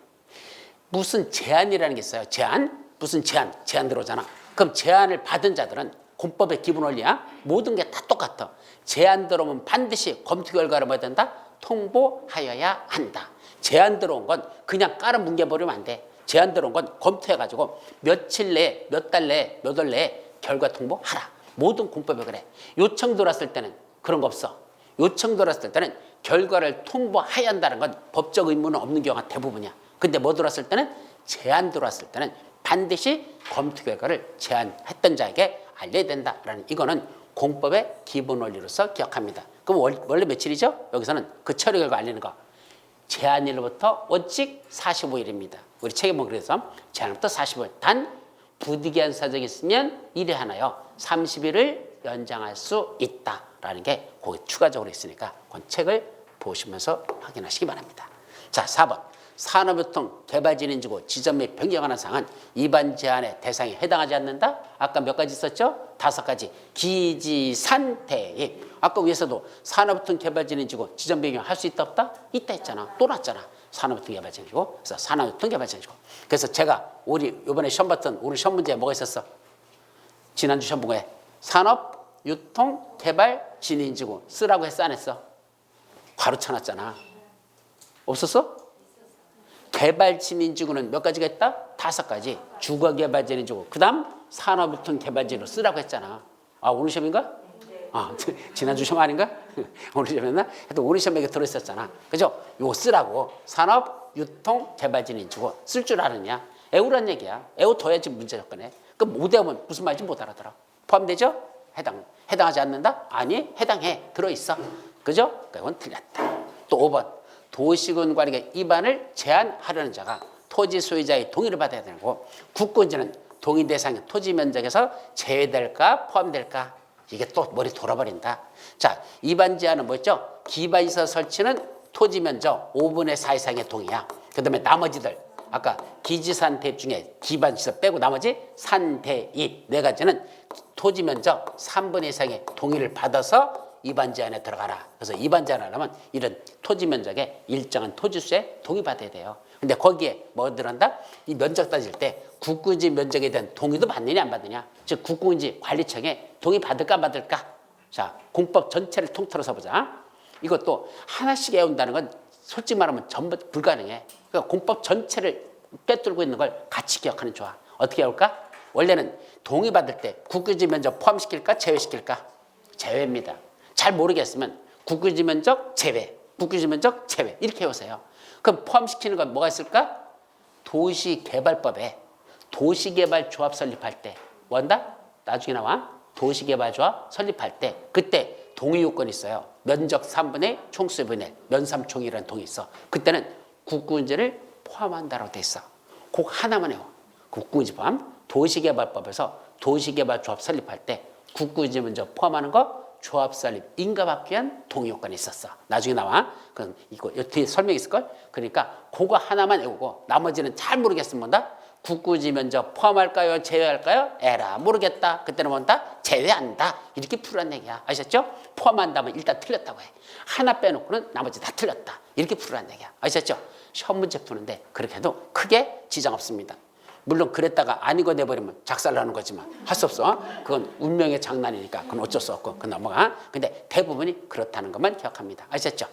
[SPEAKER 1] 무슨 제안이라는 게 있어요. 제안? 무슨 제안? 제안 들어오잖아. 그럼 제안을 받은 자들은 공법의 기본 원리야. 모든 게 다 똑같아. 제안 들어오면 반드시 검토 결과를 뭐 해야 된다? 통보하여야 한다. 제안 들어온 건 그냥 깔아 뭉개버리면 안 돼. 제안 들어온 건 검토해가지고 며칠 내에, 몇 달 내에, 몇 월 내에 결과 통보하라. 모든 공법에 그래. 요청 들어왔을 때는 그런 거 없어. 요청 들어왔을 때는 결과를 통보해야 한다는 건 법적 의무는 없는 경우가 대부분이야. 근데 뭐 들어왔을 때는 제안 들어왔을 때는 반드시 검토 결과를 제안했던 자에게 알려야 된다라는 이거는 공법의 기본 원리로서 기억합니다. 그럼 원래 며칠이죠? 여기서는 그 처리 결과 알리는 거. 제한일로부터 원칙 45일입니다. 우리 책에 보면 그래서 제한부터 45일. 단 부득이한 사정이 있으면 1회 하나요. 30일을 연장할 수 있다라는 게 거기 추가적으로 있으니까 그 책을 보시면서 확인하시기 바랍니다. 자, 4번. 산업유통 개발진인지구 지점 및 변경하는 사항은 위반 제한의 대상에 해당하지 않는다. 아까 몇 가지 있었죠? 5가지. 기지산태입. 아까 위에서도 산업유통 개발진인지구 지점 변경할 수 있다 없다? 있다 했잖아. 또 났잖아. 산업유통 개발진인지구. 그래서 산업유통 개발진인지구. 그래서 제가 우리 이번에 시험 봤던 우리 시험 문제에 뭐가 있었어? 지난주 시험 본거에 산업유통 개발진인지구 쓰라고 했어 안 했어? 괄호 쳐놨잖아. 없었어? 개발진인지구는 몇 가지가 있다? 5가지. 주거개발진인지구. 그 다음 산업유통개발진으로 쓰라고 했잖아. 아, 오늘 시험인가? 아, 지난주 시험 아닌가? 오늘 시험이었나? 하여튼 오늘 시험에 들어있었잖아. 그죠? 요거 쓰라고. 산업유통개발진인지구 쓸 줄 아느냐? 애우란 얘기야. 애우 둬야지 문제 접근해. 그 못 외우면 무슨 말인지 못 알아들어. 포함되죠? 해당하지 않는다? 아니, 해당해. 들어있어. 그죠? 그건 틀렸다. 또 5번. 도시군 관리계 위반을 제한하려는 자가 토지 소유자의 동의를 받아야 되고 국군지는 동의 대상의 토지 면적에서 제외될까 포함될까? 이게 또 머리 돌아버린다. 자, 위반 제한은 뭐였죠? 기반시설 설치는 토지 면적 5분의 4 이상의 동의야. 그 다음에 나머지들 아까 기지산 대입 중에 기반시설 빼고 나머지 산대입 4가지는 토지 면적 3분의 2 이상의 동의를 받아서 위반 제한에 들어가라. 그래서 위반 제한을 하려면 이런 토지 면적에 일정한 토지수에 동의받아야 돼요. 근데 거기에 뭐 들어간다? 이 면적 따질 때 국군지 면적에 대한 동의도 받느냐 안 받느냐. 즉 국군지 관리청에 동의 받을까 안 받을까. 자, 공법 전체를 통틀어서 보자. 이것도 하나씩 외운다는 건 솔직히 말하면 전부 불가능해. 그러니까 공법 전체를 빼뚫고 있는 걸 같이 기억하는 좋아. 어떻게 해올까? 원래는 동의 받을 때 국군지 면적 포함시킬까 제외시킬까? 제외입니다. 잘 모르겠으면 국군지 면적 제외, 국군지 면적 제외 이렇게 해오세요. 그럼 포함시키는 건 뭐가 있을까? 도시개발법에 도시개발조합 설립할 때 원다? 나중에 나와. 도시개발조합 설립할 때 그때 동의 요건이 있어요. 면적 3분의 총수의 분의 면삼총이라는 동의 있어. 그때는 국군지를 포함한다라고 돼 있어. 꼭 하나만 해요. 국군지 포함. 도시개발법에서 도시개발조합 설립할 때 국군지 먼저 포함하는 거 조합 설립 인가받기 위한 동의 요건이 있었어. 나중에 나와. 그럼 이거 뒤에 설명이 있을걸? 그러니까 그거 하나만 외우고 나머지는 잘 모르겠으면 뭔다? 국군지 면적 포함할까요? 제외할까요? 에라 모르겠다. 그때는 뭔다? 제외한다. 이렇게 풀으란 얘기야. 아셨죠? 포함한다면 일단 틀렸다고 해. 하나 빼놓고는 나머지 다 틀렸다. 이렇게 풀으란 얘기야. 아셨죠? 시험 문제 푸는데 그렇게 해도 크게 지장 없습니다. 물론 그랬다가 아니고 내버리면 작살나는 거지만 할 수 없어. 그건 운명의 장난이니까 그건 어쩔 수 없고 그건 넘어가. 근데 대부분이 그렇다는 것만 기억합니다. 아셨죠?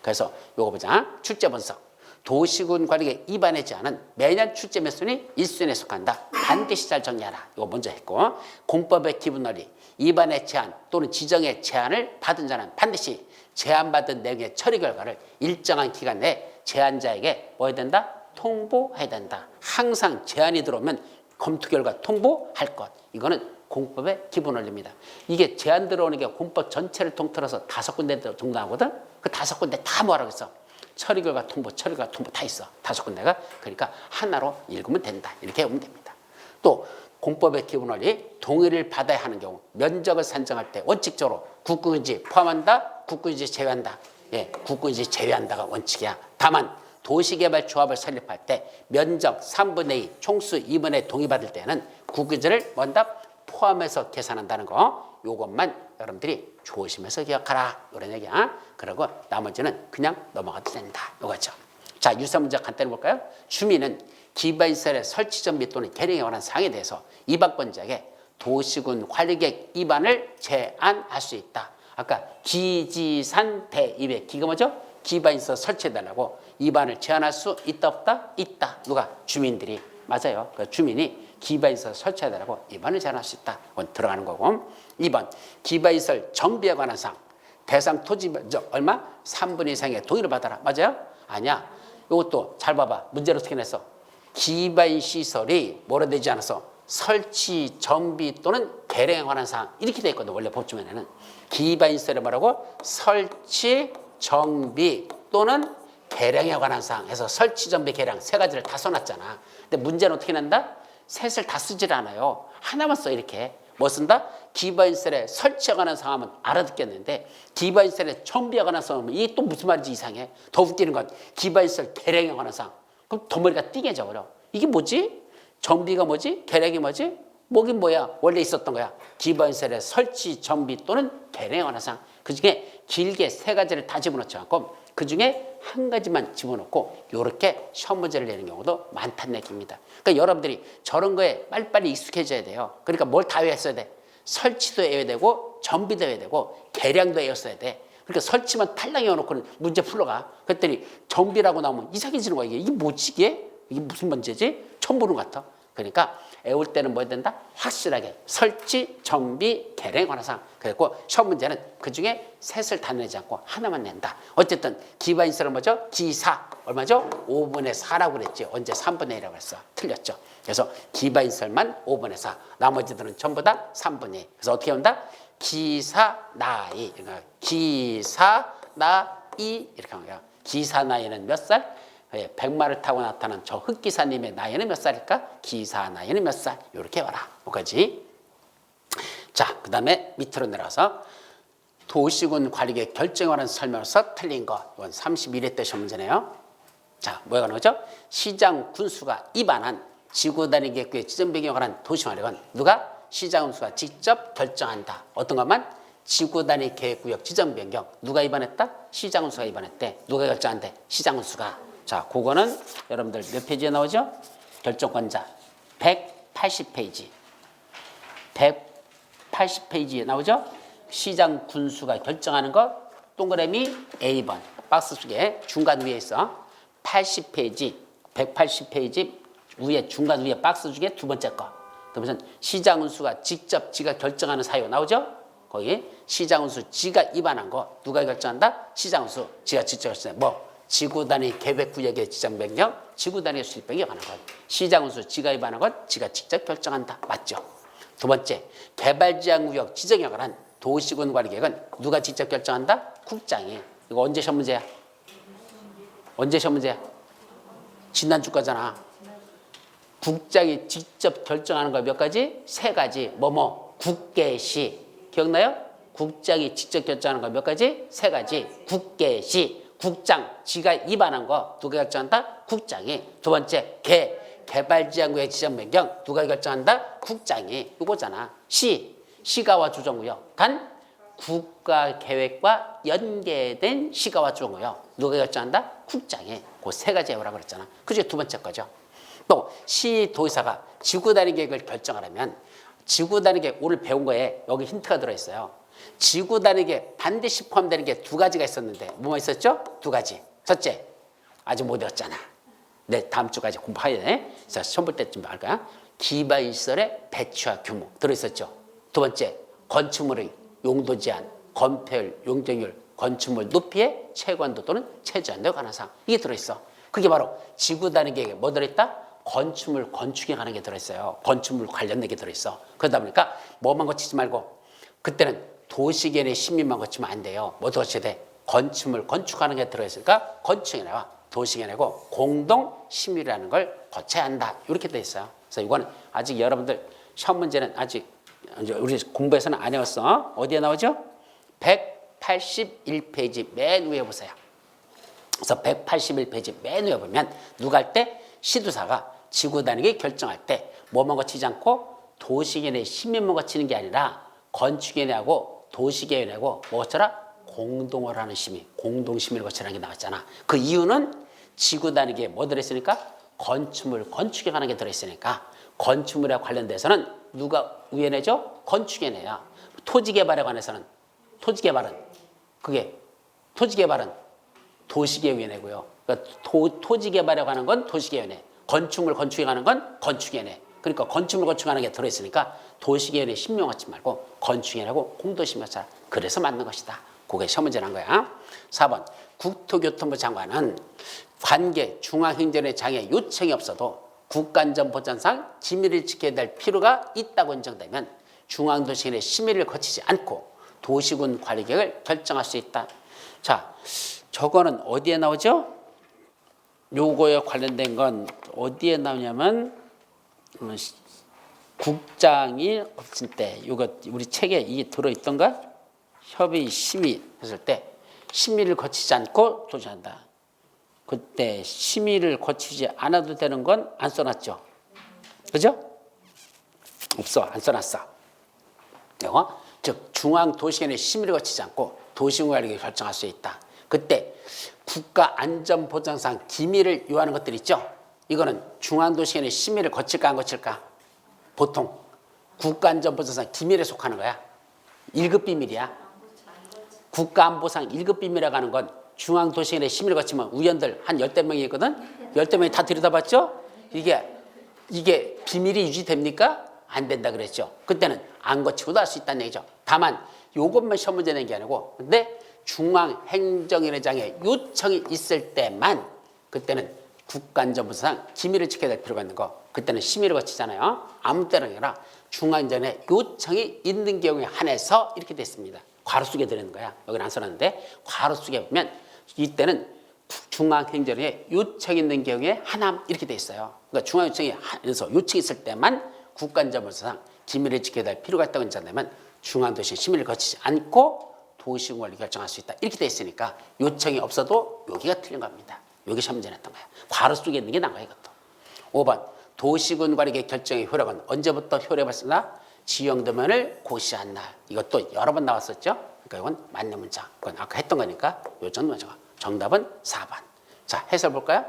[SPEAKER 1] 그래서 요거 보자. 출제 분석. 도시군 관리계 위반의 제한은 매년 출제 몇 순위? 1순위에 속한다. 반드시 잘 정리하라. 이거 먼저 했고 공법의 기본 원리. 위반의 제한 또는 지정의 제한을 받은 자는 반드시 제한받은 내용의 처리 결과를 일정한 기간 내에 제한자에게 뭐 해야 된다? 통보해야 된다. 항상 제한이 들어오면 검토 결과 통보할 것. 이거는 공법의 기본 원리입니다. 이게 제한 들어오는 게 공법 전체를 통틀어서 5군데 정도 나오거든. 그 5군데 다 뭐라고 했어? 처리 결과 통보, 처리 결과 통보 다 있어. 5군데가. 그러니까 하나로 읽으면 된다. 이렇게 하면 됩니다. 또 공법의 기본 원리, 동의를 받아야 하는 경우 면적을 산정할 때 원칙적으로 국군지 포함한다, 국군지 제외한다. 예, 국군지 제외한다가 원칙이야. 다만 도시개발조합을 설립할 때 면적 3분의 2, 총수 2분의 동의받을 때는 국유지를 먼저 포함해서 계산한다는 거. 요것만 여러분들이 조심해서 기억하라. 이런 얘기야. 그리고 나머지는 그냥 넘어가도 된다. 요거죠. 자, 유사 문제 간단히 볼까요? 주민은 기반시설의 설치전 및 또는 개량에 관한 사항에 대해서 이방권자에게 도시군 관리계획 위반을 제안할 수 있다. 아까 기지산 대입의 기가 뭐죠? 기반시설 설치해달라고 위반을 제안할 수 있다 없다? 있다. 누가? 주민들이. 맞아요. 그 주민이 기반시설 설치해달라고 위반을 제안할 수 있다. 그건 들어가는 거고. 2번 기반시설 정비에 관한 사항. 대상 토지 면적 얼마? 3분의 2 이상의 동의를 받아라. 맞아요? 아니야. 이것도 잘 봐봐. 문제를 어떻게 냈어? 기반시설이 뭐라 되지 않아서 설치, 정비 또는 개량에 관한 사항 이렇게 돼 있거든. 원래 법조문에는 기반시설이 뭐라고? 설치, 정비 또는 개량에 관한 사항 해서 설치, 정비, 개량 세 가지를 다 써놨잖아. 근데 문제는 어떻게 낸다? 셋을 다 쓰질 않아요. 하나만 써 이렇게. 뭐 쓴다? 기반시설에 설치에 관한 사항은 알아듣겠는데 기반시설에 정비에 관한 사항은 이게 또 무슨 말인지 이상해. 더 웃기는 건 기반시설 개량에 관한 사항. 그럼 덩어리가 띵해져 버려. 이게 뭐지? 정비가 뭐지? 개량이 뭐지? 뭐긴 뭐야? 원래 있었던 거야. 기반시설의 설치, 정비 또는 개량에 관한 사항. 그중에 길게 세 가지를 다 집어넣지 않고 그중에 한 가지만 집어넣고 이렇게 시험 문제를 내는 경우도 많다는 얘기입니다. 그러니까 여러분들이 저런 거에 빨리빨리 익숙해져야 돼요. 그러니까 뭘 다 외웠어야 돼. 설치도 외워야 되고 정비도 외워야 되고 개량도 외웠어야 돼. 그러니까 설치만 탈락 외워놓고는 문제 풀러가. 그랬더니 정비라고 나오면 이상해지는 거야. 이게 뭐지 이게? 이게 무슨 문제지? 처음 보는 것 같아. 그러니까 외울 때는 뭐 해야 된다? 확실하게 설치, 정비, 개량에 관한 사항. 그래서 시험 문제는 그중에 셋을 다 내지 않고 하나만 낸다. 어쨌든 기반시설은 뭐죠? 기사 얼마죠? 5분의 4라고 그랬지. 언제 3분의 1이라고 했어. 틀렸죠. 그래서 기반시설만 5분의 4. 나머지들은 전부 다 3분의 2. 그래서 어떻게 한다? 기사나이. 기사나이 이렇게 하는 거야. 기사나이는 몇 살? 백마를 타고 나타난 저 흑기사님의 나이는 몇 살일까? 기사 나이는 몇 살? 이렇게 와라. 뭐까지? 자, 그 다음에 밑으로 내려가서 도시군 관리계획 결정에 관한 설명서 틀린 거. 이건 31회 때 시험 문제네요. 자, 뭐가 나오죠? 시장 군수가 위반한 지구단위 계획구의 지정 변경에 관한 도시관리건 누가? 시장 군수가 직접 결정한다. 어떤 것만? 지구단위 계획구역 지정 변경. 누가 위반했다? 시장 군수가 위반했대. 누가 결정한대? 시장 군수가. 자, 그거는 여러분들 몇 페이지에 나오죠? 결정권자 180페이지. 180페이지에 나오죠? 시장 군수가 결정하는 것 동그라미 A번 박스 속에 중간 위에 있어. 80페이지, 180페이지 위에 중간 위에 박스 중에 두 번째 거. 그러면 시장 군수가 직접 지가 결정하는 사유 나오죠? 거기 시장 군수 지가 위반한 거 누가 결정한다? 시장 군수 지가 직접 결정해. 뭐? 지구단위 계획구역의 지정 변경, 지구단위 수립 변경하는 것. 시장 군수 지가 위반한 것 지가 직접 결정한다. 맞죠? 두 번째, 개발지향구역 지정에 관한 도시군 관리계획은 누가 직접 결정한다? 국장이. 이거 언제 시험 문제야? 언제 시험 문제야? 지난주 거잖아. 국장이 직접 결정하는 거 몇 가지? 세 가지. 뭐뭐 국계시. 기억나요? 국장이 직접 결정하는 거 몇 가지? 세 가지. 국계시. 국장, 지가 위반한 거 누가 결정한다? 국장이. 두 번째, 개발지향구역 지정 변경 누가 결정한다? 국장이. 이거잖아. 시가와 조정구역 간 국가계획과 연계된 시가와 조정구역 누가 결정한다? 국장이. 그 세 가지 외우라고 그랬잖아. 그중에 두 번째 거죠. 또 시도의사가 지구단위 계획을 결정하려면 지구단위 계획 오늘 배운 거에 여기 힌트가 들어있어요. 지구단위계 반드시 포함되는 게 두 가지가 있었는데 뭐가 있었죠? 두 가지. 첫째, 아직 못 외웠잖아. 네, 다음 주까지 공부해야 돼. 자, 시험 볼 때쯤 할 거야. 기반시설의 배치와 규모 들어있었죠. 두 번째, 건축물의 용도 제한, 건폐율, 용적률, 건축물 높이의 채관도 또는 최저한도에 관한 사항. 이게 들어있어. 그게 바로 지구단위계획에 뭐 들어있다? 건축물 건축에 관한 게 들어있어요. 건축물 관련된 게 들어있어. 그러다 보니까 뭐만 거치지 말고 그때는 도시계획의 심의만 거치면 안 돼요. 뭐 거쳐야 돼? 건축물 건축하는 게 들어있으니까 건축이 나와. 도시계획이 아니고 공동 심의라는 걸 거쳐야 한다. 이렇게 돼 있어요. 그래서 이거는 아직 여러분들 시험 문제는 아직 우리 공부에서는 안 해왔어. 어디에 나오죠? 181페이지 맨 위에 보세요. 그래서 181페이지 맨 위에 보면 누가 할 때 시도사가 지구 단위기 결정할 때 뭐만 거치지 않고 도시계획 시민만 거치는 게 아니라 건축위원회하고 도시계획하고 뭐처럼 공동을 하는 심의, 공동심의를 거치라는 게 나왔잖아. 그 이유는 지구 단위기에 뭐 들어있으니까 건축물, 건축에 관한 게 들어있으니까 건축물에 관련돼서는 누가 위원회죠? 건축위원회야. 토지개발에 관해서는 토지개발은 도시계획위원회고요. 그러니까 토지개발에 관한 건 도시계획위원회, 건축물 건축에 관한 건 건축위원회. 그러니까 건축물 건축하는 게 들어있으니까 도시계획위원회 심명하지 말고 건축위원회하고 공동심의하자. 그래서 맞는 것이다. 그게 시험 문제 난 거야. 4번 국토교통부 장관은 관계 중앙행정의 장애 요청이 없어도 국가안전보장상 기밀을 지켜야 될 필요가 있다고 인정되면 중앙도시계획의 심의를 거치지 않고 도시군 관리계획을 결정할 수 있다. 자, 저거는 어디에 나오죠? 요거에 관련된 건 어디에 나오냐면 국장이 없을 때 이거 우리 책에 이게 들어있던가? 협의 심의 했을 때 심의를 거치지 않고 도시한다. 그때 심의를 거치지 않아도 되는 건 안 써놨죠. 그죠? 없어. 안 써놨어. 이거 즉 중앙도시계획의 심의를 거치지 않고 도시군관리를 결정할 수 있다. 그때 국가안전보장상 기밀을 요하는 것들 있죠. 이거는 중앙도시계획의 심의를 거칠까 안 거칠까? 보통 국가안전보장상 기밀에 속하는 거야. 1급 비밀이야. 국가안보상 1급 비밀이라고 하는 건 중앙도시계획의 심의를 거치면 위원들 한 10대 명이 있거든. 10대 명이 다 들여다봤죠. 이게 비밀이 유지됩니까? 안 된다 그랬죠. 그때는 안 거치고도 할 수 있다는 얘기죠. 다만 요것만 시험 문제 낸 게 아니고 근데 중앙행정위원회장의 요청이 있을 때만 그때는 국가안전보상 기밀을 지켜야 될 필요가 있는 거. 그때는 심의를 거치잖아요. 아무 때나 아니라 중앙행정위원회 요청이 있는 경우에 한해서 이렇게 됐습니다. 괄호 속에 들어있는 거야. 여기는 안 써놨는데 괄호 속에 보면 이때는 중앙행정위원회 요청이 있는 경우에 하남 이렇게 돼 있어요. 그러니까 중앙요청이 해서 요청이 있을 때만 국가안전보상 기밀을 지켜야 될 필요가 있다고 인정되면 중앙도시 심의를 거치지 않고 도시군관리 결정할 수 있다. 이렇게 돼 있으니까 요청이 없어도 여기가 틀린 겁니다. 여기 시험 문제 냈던 거야. 괄호 속에 있는 게 나은 거야 이것도. 5번 도시군관리 결정의 효력은 언제부터 효력이 발생하나? 지형도면을 고시한 날. 이것도 여러 번 나왔었죠. 그러니까 이건 맞는 문장. 그건 아까 했던 거니까 요점 문제가. 정답은 4번. 자, 해설 볼까요?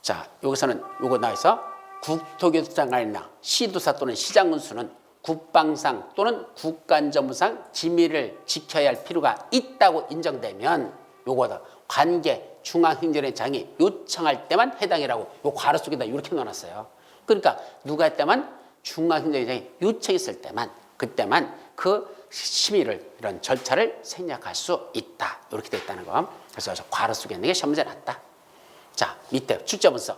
[SPEAKER 1] 자, 여기서는 요거 나와서 국토교통장관이나 시도사 또는 시장군수는 국방상 또는 국가안전부상 기밀을 지켜야 할 필요가 있다고 인정되면 요거다. 관계 중앙행정위원장이 요청할 때만 해당이라고 요 괄호 속에다 이렇게 넣어놨어요. 그러니까 누가 할 때만 중앙행정위원장이 요청했을 때만 그때만 그 심의를 이런 절차를 생략할 수 있다. 이렇게 돼 있다는 거. 그래서 괄호 속에 있는 게 시험 문제 났다. 자, 밑에 출제 문서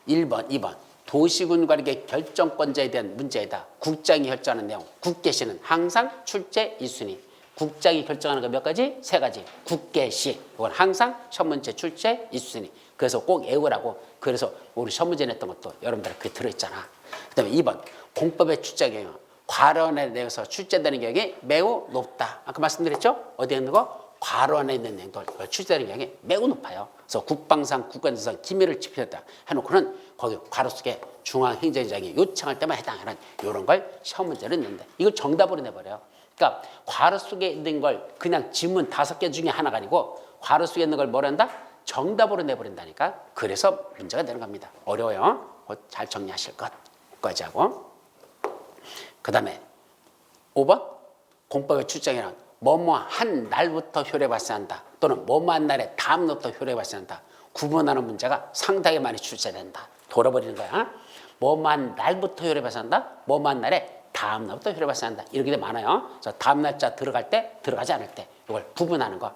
[SPEAKER 1] 1번, 2번 도시군관리계 결정권자에 대한 문제이다. 국장이 결정하는 내용. 국계시는 항상 출제 1순위. 국장이 결정하는 거 몇 가지? 3가지. 국계시. 이건 항상 시험 문제 출제 1순위. 그래서 꼭 외우라고. 그래서 우리 시험 문제 냈던 것도 여러분들 그게 들어있잖아. 그 다음에 2번 공법의 출제 경우. 괄호안에 내에서 출제되는 경향이 매우 높다. 아까 말씀드렸죠? 어디에 있는 거? 괄호안에 있는 내용들 출제되는 경향이 매우 높아요. 그래서 국방상, 국가안전상 기밀을 지켰다 해놓고는 거기 괄호 속에 중앙행정장이 요청할 때만 해당하는 이런 걸 시험 문제로 냈는데 이걸 정답으로 내버려요. 그러니까 괄호 속에 있는 걸 그냥 지문 5개 중에 하나가 아니고 괄호 속에 있는 걸 뭘 한다? 정답으로 내버린다니까. 그래서 문제가 되는 겁니다. 어려워요. 잘 정리하실 것까지 하고. 그 다음에 5번 공법의 출제경우는 뭐뭐한 날부터 효력이 발생한다. 또는 뭐뭐한 날에 다음 날부터 효력이 발생한다. 구분하는 문제가 상당히 많이 출제된다. 돌아버리는 거야. 뭐뭐한 날부터 효력이 발생한다. 뭐뭐한 날에 다음 날부터 효력이 발생한다. 이렇게 돼 많아요. 그래서 다음 날짜 들어갈 때 들어가지 않을 때 이걸 구분하는 거.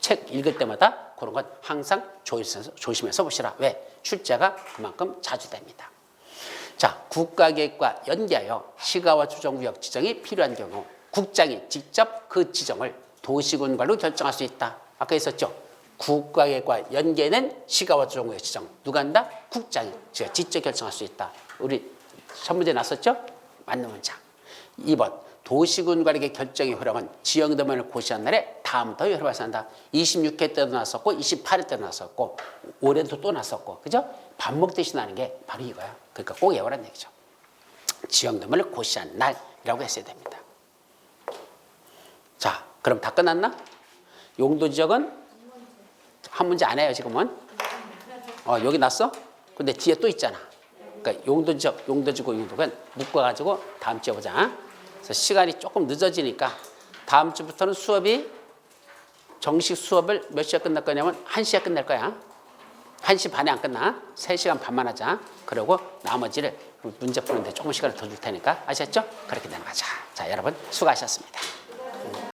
[SPEAKER 1] 책 읽을 때마다 그런 건 항상 조심해서 보시라. 왜? 출제가 그만큼 자주 됩니다. 자, 국가계획과 연계하여 시가와 조정구역 지정이 필요한 경우 국장이 직접 그 지정을 도시군관리로 결정할 수 있다. 아까 있었죠? 국가계획과 연계는 시가와 조정구역 지정 누가 한다? 국장이 직접 결정할 수 있다. 우리 첫 문제 났었죠? 맞는 문장. 2번 도시군관리계 결정의 효력은 지형도면을 고시한 날에 다음부터 여러 번 산다. 26회 때도 났었고 28회 때도 났었고 올해도 또 났었고 그죠? 밥 먹듯이 나는 게 바로 이거야. 그러니까 꼭 외우라는 얘기죠. 지형도문을 고시한 날이라고 했어야 됩니다. 자, 그럼 다 끝났나? 용도 지역은 한 문제 안 해요 지금은. 여기 났어? 근데 뒤에 또 있잖아. 그러니까 용도 지역, 용도지구, 용도군 묶어가지고 다음 주에 보자. 그래서 시간이 조금 늦어지니까 다음 주부터는 수업이 정식 수업을 몇 시에 끝날 거냐면 1시에 끝날 거야. 1시 반에 안 끝나. 3시간 반만 하자. 그리고 나머지를 문제 푸는데 조금 시간을 더 줄 테니까 아셨죠? 그렇게 되는 거죠. 자, 여러분 수고하셨습니다.